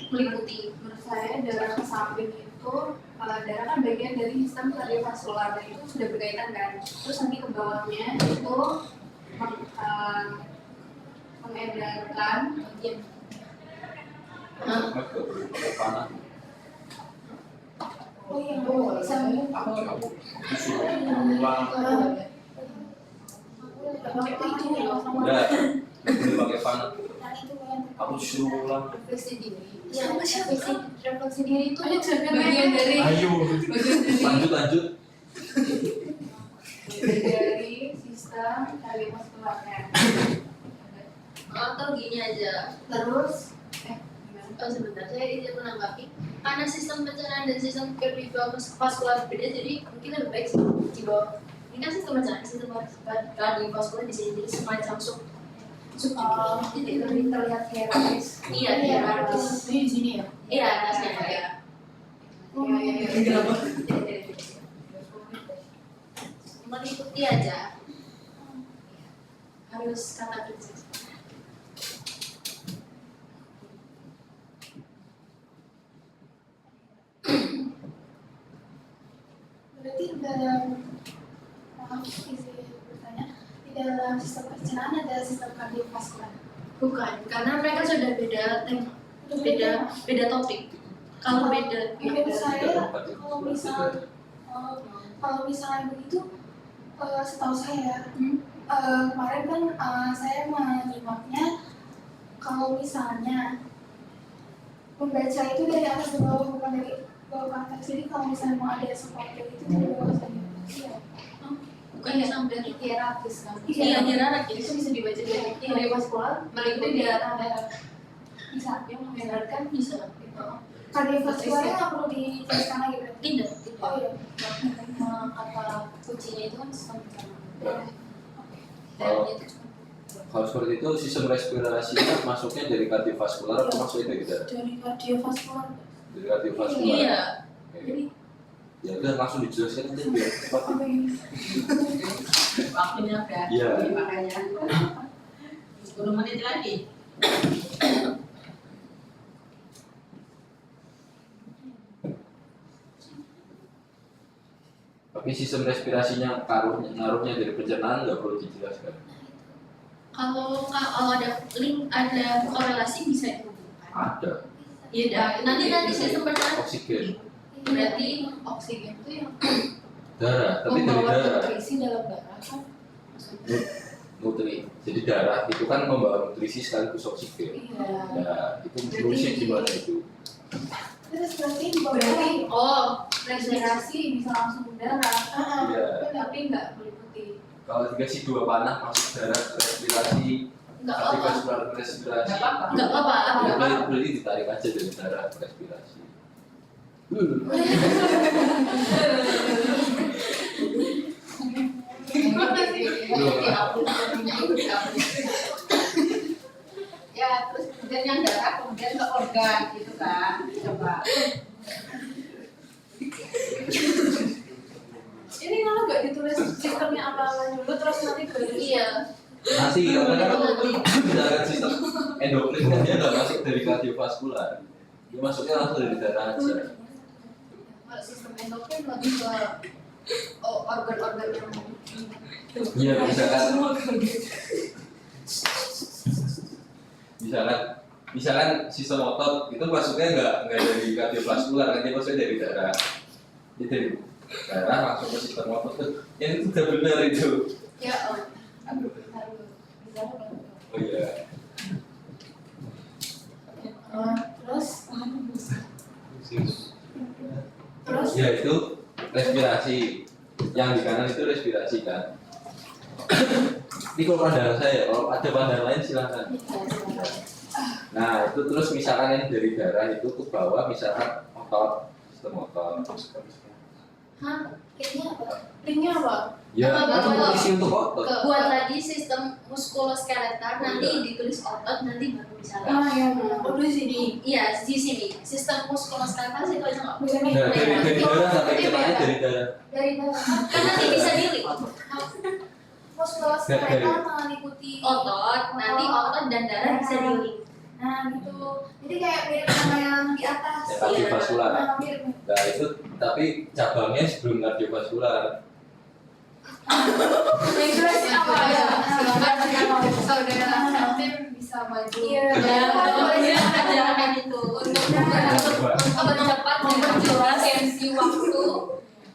meliputi menurut saya darah ke samping itu darah kan bagian dari sistem kardiovaskular dan itu sudah berkaitan kan terus nanti ke bawahnya itu mengedarkan bagian Pakai panah, Oh iya, bisa Itu ya sama udah, boleh pakai panah. yang itu yang Aku suruh ulang. refleksi diri yang refleksi diri itu Ayo, jangan bagian dari Ayo. Lanjut. dari sistem kardiovaskularnya atau gini aja terus sebentar saya izin menanggapi karena sistem pencernaan dan sistem kardiovaskular beda jadi mungkin lebih baik sih di bawah ini kan sistem pencernaan sistem kardiovaskular di sini jadi semacam sub jadi lebih terlihat hierarkis iya hierarkis di sini ya. iya atasnya ya mengikuti aja harus kata prinsip Berarti dalam bertanya di dalam sistem pencernaan ada sistem kardiovaskular. bukan karena mereka sudah beda tema beda topik kalau beda Menurut saya Kalau kalau misalnya begitu setahu saya kemarin kan saya menyimaknya kalau misalnya membaca itu dari atas ke bawah bukan dari bawah ke atas jadi kalau misalnya mau ada sesuatu itu dari bawah saja iya bukan sampai hierarkis kan Iya. hierarkis itu bisa dibaca dari kardiovaskular meliputi darah bisa yang menghindarkan bisa kardiovaskularnya nggak perlu dijelaskan lagi berarti tidak oh iya kata kuncinya itu kan sistem pencernaan Kalau- dan itu Kalau seperti itu sistem respirasinya masuknya dari kardiovaskular atau masuknya dari darah? dari kardiovaskular Dari kardiovaskular. iya Oke. Ya udah langsung dijelaskan aja biar cepat. apa ini waktunya udah Iya. makanya 10 menit lagi. Tapi sistem respirasinya ngaruhnya dari pencernaan nggak perlu dijelaskan. kalau ada link ada korelasi bisa dihubungkan Ada iya nanti sistem pencernaan oksigen, berarti oksigen itu yang darah, tapi dari membawa darah. nutrisi dalam darah kan Nutri. Jadi darah itu kan membawa nutrisi sekaligus oksigen. iya Nah, itu nutrisi gimana itu? terus berarti di bawah berarti respirasi bisa langsung ke darah Iya. tapi nggak meliputi Kalau dikasih 2 panah masuk darah respirasi, nggak apa-apa kardiovaskular respirasi. nggak apa-apa Ya, berarti ditarik aja dari darah respirasi. Ya, terus kemudian yang darah kemudian ke organ gitu kan. Coba. ini kalau nggak ditulis sistemnya apa dulu terus nanti baru iya Nanti karena kan misalkan sistem endokrin kan dia nggak masuk dari kardiovaskular, dia masuknya langsung dari darah aja. Kalau sistem endokrin lebih ke organ-organ yang Iya misalkan sistem otot itu masuknya nggak dari kardiovaskular kan, dia masuknya dari darah. Dia dari darah langsung ke sistem otot tuh. Yang itu udah benar itu. ya Oh iya. Terus Ya itu respirasi. Yang di kanan itu respirasi kan. Ini kalau pandangan saya, kalau ada pandangan lain silakan. Nah itu terus misalkan yang dari darah itu ke bawah, misalkan otot, sistem otot. hah ini apa linknya apa? Ya, Apa? isi untuk otot. buat lagi sistem muskuloskeletal nanti ditulis otot nanti baru bisa lagi. Ah ya benar. Oh di sini. Iya di sini sistem muskuloskeletal sih itu aja nggak bisa Bukan Nah, dari darah sampai ke mana dari darah. dari bawah kan nanti bisa dilihat Muskuloskeletal meliputi otot nanti otot dan darah bisa dilihat. Nah gitu. Jadi kayak mirip sama yang di atas. Ya, kardiovaskular. Nah, mirip. Nah itu tapi cabangnya sebelum kardiovaskular. Migrasi apa ya? Saudara tim bisa maju. Iya. Ya, ajaran itu untuk mempercepat memperjelas tensi waktu.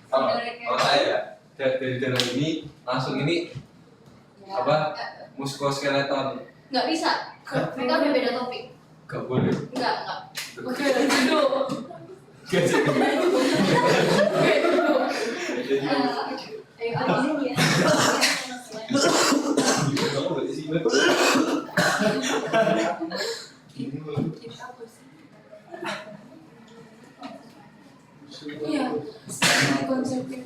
Kalau saya dari darah ini langsung ini apa muskuloskeleton. Nggak bisa. Mereka berbeda topik. Gak boleh. Enggak. Oke, dulu. Gak sih. Ayo apa sih ya? Iya. Konsepnya.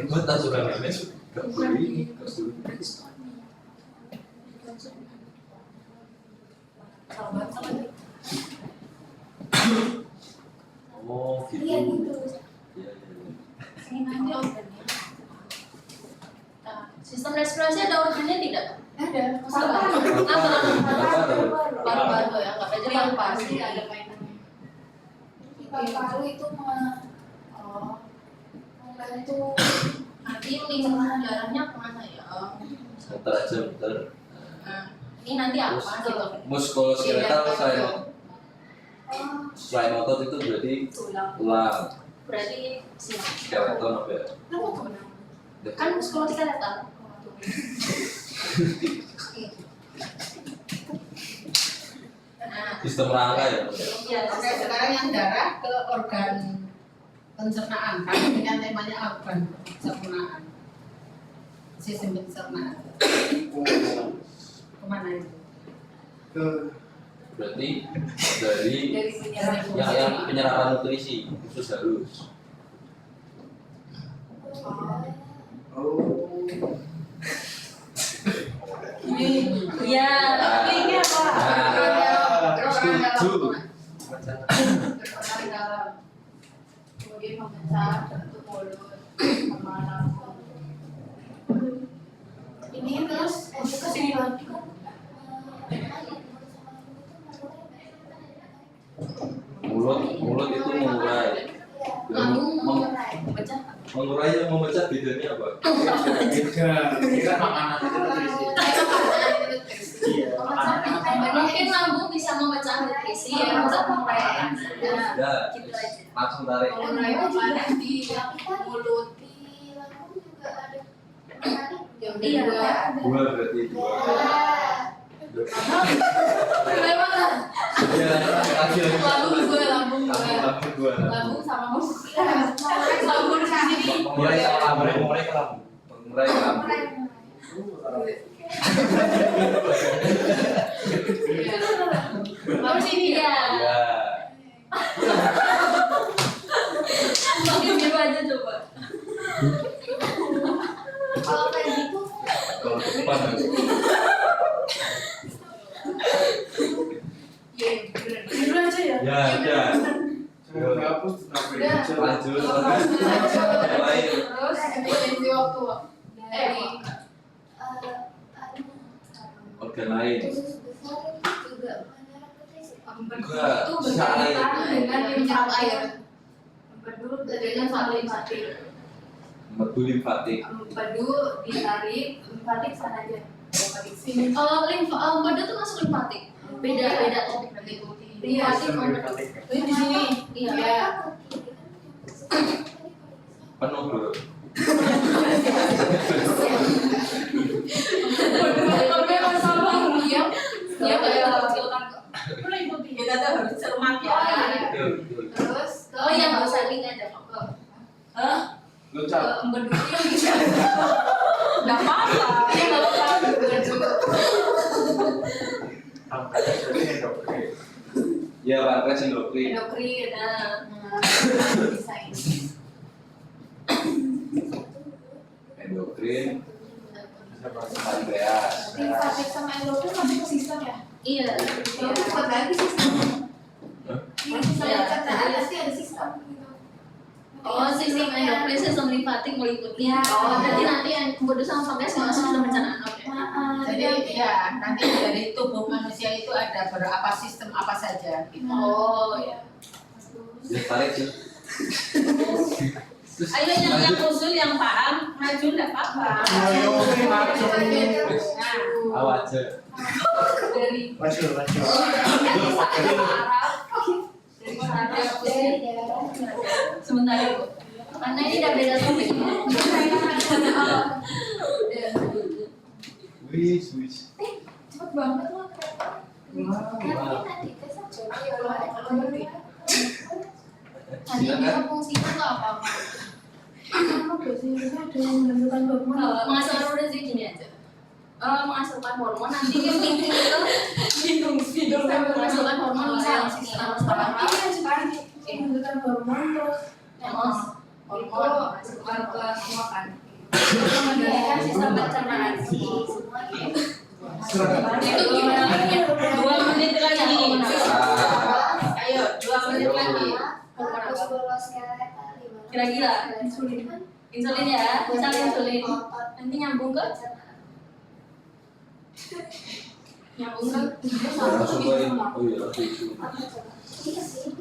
Buat asuran ini gak boleh ini. Oh gitu. Iya gitu. Iya. Nanti organnya. Nah, sistem respirasi ada organnya tidak? Ada. Paru-paru ya, nggak ada yang pasti ada mainannya. Paru itu membantu Nanti link darahnya kemana ya? Muter aja muter. Nah, ini nanti apa gitu? Muskuloskeletal selain otot itu berarti tulang, Berarti siapa? skeleton apa ya? Kan muskuloskeletal. Nah, Sistem rangka ya. ya, Oke, sekarang yang darah ke organ pencernaan. Kan ini kan temanya organ pencernaan. Sistem pencernaan. Kemana itu? Berarti dari yang penyerapan nutrisi khusus halus. ya, linknya apa? Setuju. berperan dalam kemudian memecah bentuk mulut sama lambung. Ini terus ke sini lagi. Mulut itu mengurai. Lambung Mem- memecah. Mengurai yang memecah bedanya apa? Kita makanan itu nutrisi. Iya, makanan. Mungkin lambung bisa memecah nutrisi ya untuk mengurai. Ya, Gitu aja. langsung tarik. Mengurai makanan di mulut. Di lambung juga ada. Yang Iya. kedua. Dua berarti dua. Bagaimana? Ya, lagi. Lambung dua. Lambung Lambung sama mulut. Lambung di sini. Mengurai sama lambung. Mulai ke lambung. Mengurai ke lambung. Lambung sini ya. Ya. Makin biru aja coba. Kalau kayak gitu, Kalau ke depan. Biru aja ya. Ya, ya. Hapus Lanjut. Yang lain. Terus tensi waktu dari aduh, organ lain. Usus besar itu juga menyerap nutrisi. Enggak, Itu sisa air. berkaitan dengan Menyerap air. empedu dengan limfatik. Empedu limfatik. Empedu ditarik, limfatik sana aja. Limfatik sini. Empedu tuh masuk limfatik. Beda topik nanti. Limfatik empedu. Ini di sini. Iya. Penuh bro. Dia kayak kecilkan. Kita tuh harus cermat ya. Terus oh yang nggak usah link aja kok. Lucap. Empedu yang bisa. Nggak apa-apa. Iya nggak apa-apa. Empedu. Angkanya jadi endokrin. Ya pankreas endokrin. Endokrin. Bisa ini. Endokrin. Pankreas. Limfatik sama endokrin masuk ke sistem ya? Iya. Itu bukan lagi sistem. Yang sistem Iya. kan ada sih ada sistem gitu. Oh, sistem endokrin, sistem limfatik meliputi. Ya. Oh, nanti yang empedu sama pankreas masuk sistem pencernaan. Oke. Jadi ya nanti dari tubuh manusia itu ada berapa sistem apa saja gitu. Oh, ya. Ya tarik sih. Ayo yang usul yang paham maju nggak apa-apa. Ayo, maju. Nah, Awas aja. Dari Maju. dari saraf Dari darah. Sebentar ya, Bu. Karena ini udah beda topik. Wis. Cepet banget loh. Karena nanti kesan coba ya kalau Tadi dia fungsinya tuh apa? Apa biasanya ada yang menentukan hormon? Menghasilkan udah sih gini aja. Menghasilkan hormon nanti yang penting itu menghasilkan hormon bisa yang sistem saraf. Iya juga yang menentukan hormon terus Hormon menghasilkan ke semua kan. mengendalikan sistem pencernaan. Itu gimana? 2 menit lagi. Ah. Ayo 2 menit lagi. harus bolos kereta 5. Kira-kira insulin ya, misalnya insulin nanti nyambung ke nyambung ke Langsung ke ini. Oh iya, langsung itu. Iya sih.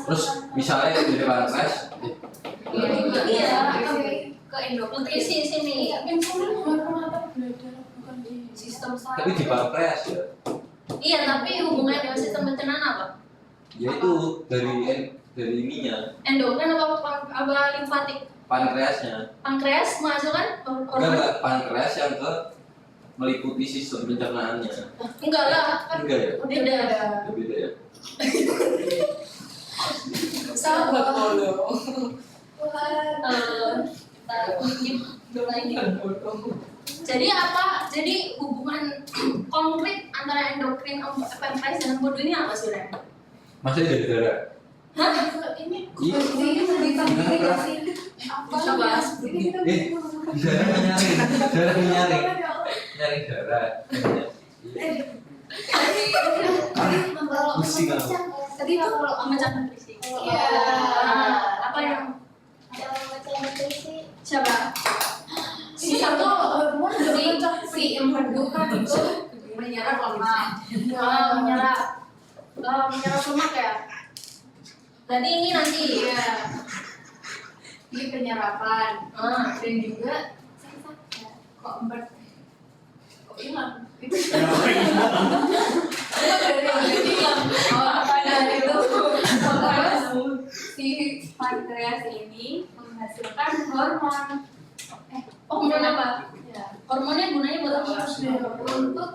Terus misalnya dari pankreas, iya ke endokrin nutrisi sini insulin hormon apa belajar bukan di sistem saraf. tapi di pankreas ya. Iya, tapi hubungannya dengan sistem pencernaan apa? Ya itu dari ininya, Endokrin apa limfatik? pankreasnya. Pankreas menghasilkan hormon? Enggak, pankreas yang ke meliputi sistem pencernaannya. Enggak lah, kan Enggak ya? beda. Beda ya. Sahabat bodoh. Kita bikin dulu lagi. Jadi apa? Jadi hubungan konkret antara endokrin, pankreas dan empedu ini apa sih, Ren? Masih dari darah. ini Iya. ini berita Kenapa? sih apa Kita bahas. ini kita Darah nyaring darah. Pusing aku. Tadi itu memecah nutrisi. Iya. Apa yang Kalau macam nutrisi siapa? si satu hormon Si empedu kan itu menyerap lemak. Menyerap lemak ya. Berarti ini nanti ya. Ini penyerapan. Dan juga kok empat kok hilang? Itu si pankreas ini menghasilkan hormon. Hormon apa? Hormonnya gunanya buat apa? Untuk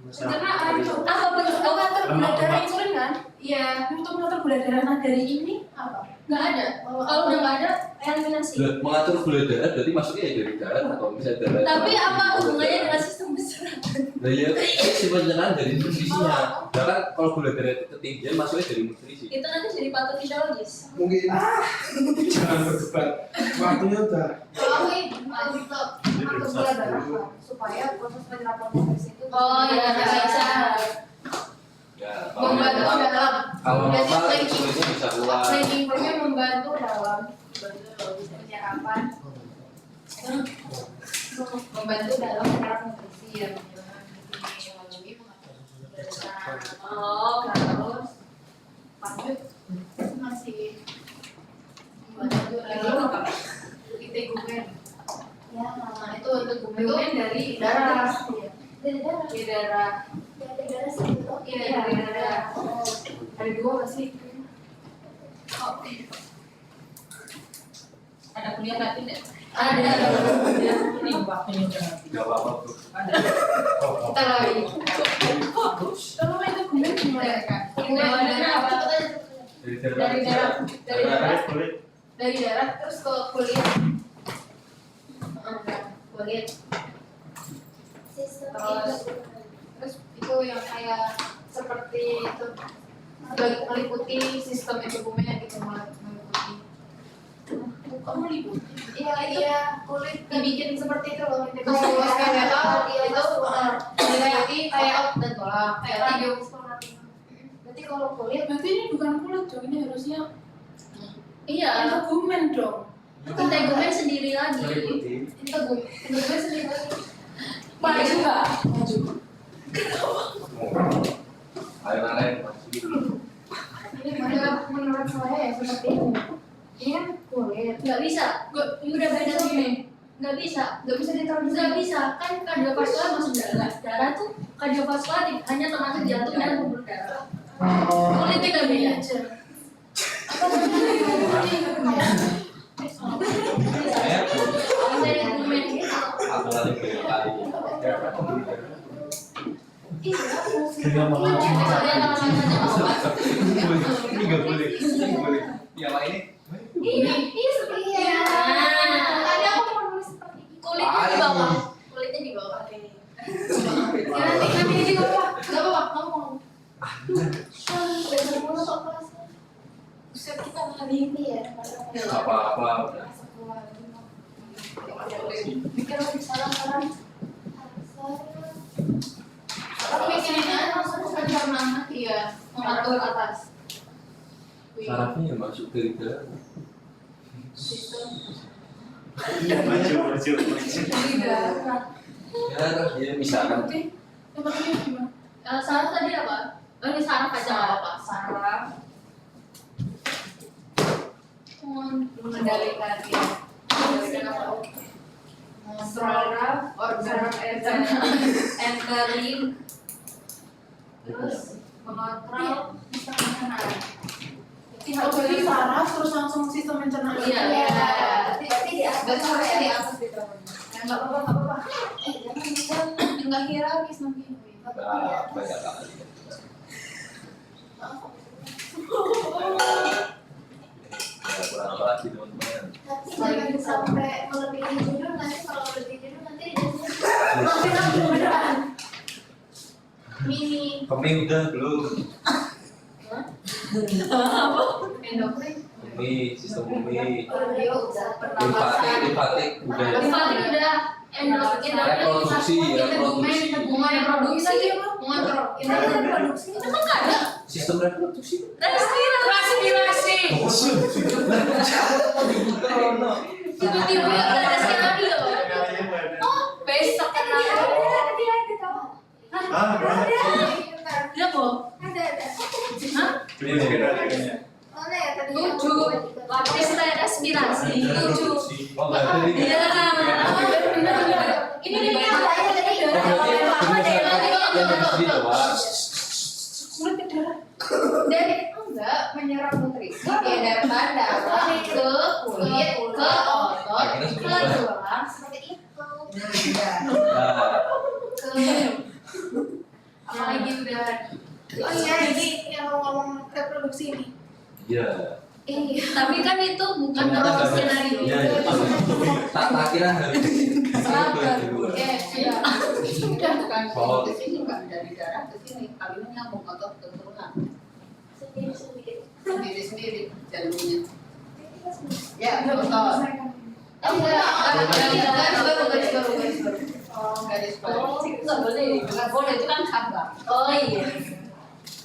pencernaan. Apa bentuk mengatur gula darah insulin kan Iya, untuk mengatur gula darah. Nah dari ini apa nggak ada. Kalau udah nggak ada, eliminasi. Lah, mengatur gula darah berarti masuknya ya dari darah atau misalnya darah. Tapi apa hubungannya dengan sistem pencernaan? Nah ya, si pencernaan dari nutrisinya. Nah kan kalau gula darah ketinggian masuknya dari nutrisi. Itu nanti jadi patofisiologis. Mungkin jangan berdebat. Waktunya udah. supaya proses penyerapan nutrisi itu Oh iya, bisa. Ya, Membantu dalam. kalau Jadi normal planning. insulinnya bisa keluar. Planning nya membantu dalam penyerapan. Membantu dalam penyerapan nutrisi ya. Di daerah. Iya, di daerah. Ada 2 nggak sih? Ada kuliah nggak tidak? Ada. Ini waktunya udah. Nggak apa-apa tuh. Kita lagi. Kalau itu kemudian gimana? Dari daerah terus ke kuliah. Kuliah. Terus itu yang kayak seperti itu meliputi sistem dokumen gitu, meliputi. Kamu liputin? Iya, kulit dibikin seperti itu loh. Itu kayak itu meliputi kayak dan tolak kayak video. Berarti kalau kulit Berarti ini bukan kulit dong, ini harusnya iya integumen dong. integumen sendiri lagi. Meliputi. Integumen sendiri lagi. Maju nggak? Maju. Lain-lain. Ini menurut saya ya seperti ini. Ini kan kulit. Nggak bisa. Ini udah beda gini. Nggak bisa diteruskan. Nggak bisa. Kan kardiovaskular masuk darah. Darah tuh kardiovaskular hanya termasuk jantung dan pembuluh darah. Kulitnya nggak beda. Saya Integumen gitu. aku lagi kali. Dengan mengancam. Ini nggak boleh. Ini boleh. Yang lain Ini seperti ya. Tadi aku mau nulis seperti ini. Kulitnya di bawah. Kulitnya di bawah. Nanti di bawah. Nggak apa-apa. Kamu mau. Buset, kita malah mimpi ya. apa-apa. Pikir lebih salah-salah. Tapi bikinnya langsung bukan karena iya mengatur atas. Sarafnya yang masuk dari dalam. Maju. Ya, dia misalkan Tempatnya gimana? Saraf tadi apa? Ini saraf aja nggak apa-apa. Saraf. Mengendalikan ya. Mengendalikan apa? Saraf, organ, entering, terus mengontrol sistem pencernaan. Oh, berarti saraf terus langsung sistem pencernaan. Iya. Berarti di atas. Berarti harusnya di atas di bawah. Nggak apa-apa. Nggak hierarkis nanti. banyak kali. Ya, kurang apa lagi teman-teman. Tapi jangan sampai melebihi judul, nanti kalau melebihi judul nanti Beneran. Mini Kemi udah belum? endokrin. Kemi, sistem kemi. audio udah Limpatik udah. Limpatik udah endokrin. Reproduksi, reproduksi. Reproduksi. Mengontrol. reproduksi. Emang nggak ada? Sistem reproduksi. Respirasi. Tiba-tiba ada respirasi loh. Oh, besok kan Ada tahu. Dia kok? Ada. Hah? Mana ya tadi? 7 lapis respirasi. 7. Oh, nggak ada ini. Iya. Ini dia yang dari enggak menyerap nutrisi dari darah ke kulit ke otot ke tulang seperti itu. Apalagi udah. Oh iya, jadi yang ngomong reproduksi ini. Iya. Iya. Tapi kan itu bukan dalam skenario. Iya, tak kira harus. Oke, sudah. Bukan Oh. ke sini, Mbak, dari darah ke sini, kalinya nyambung otot ke tulang. Sendiri-sendiri jalurnya. Ya, otot. Garis baru. Nggak boleh. Nggak boleh, itu kan cabang. Oh iya.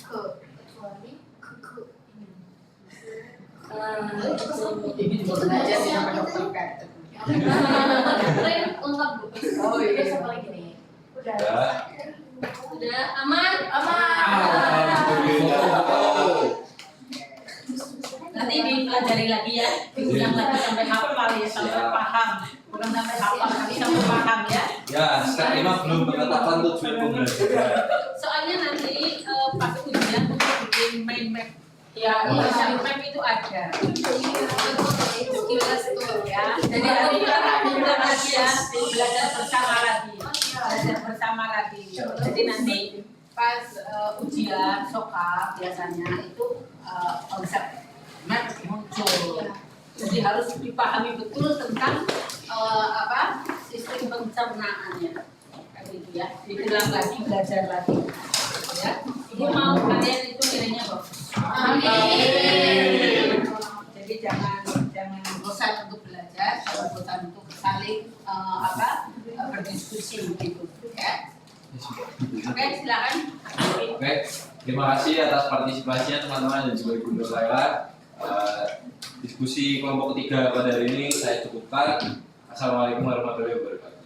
Kecuali Ini juga belajar sih sama dokter kan. lengkap bu. Oh iya. Terus apa lagi nih? Udah. Udah aman. Nanti dipelajari lagi ya, diulang lagi sampai hafal ya, sampai paham. Bukan sampai hafal, tapi sampai paham ya. Ya, step 5 belum menetapkan tujuan pembelajaran. Soalnya nanti pas ujian untuk bikin mind map. Ya, mind map itu ada. Itu jelas tuh ya. Jadi nanti kita lagi ya, belajar bersama lagi. Belajar bersama lagi. Jadi nanti pas ujian soka biasanya itu konsep map muncul. Jadi harus dipahami betul tentang sistem pencernaannya. Kayak gitu ya. Diulang lagi, belajar lagi. Ya. Ibu mau kalian itu nilainya bagus. Amin. Jadi jangan bosan untuk belajar, jangan bosan untuk saling berdiskusi gitu ya. Oke, silakan. Oke, terima kasih atas partisipasinya teman-teman dan juga Ibu Nur Laila. Diskusi kelompok ketiga pada hari ini saya cukupkan. Assalamualaikum warahmatullahi wabarakatuh.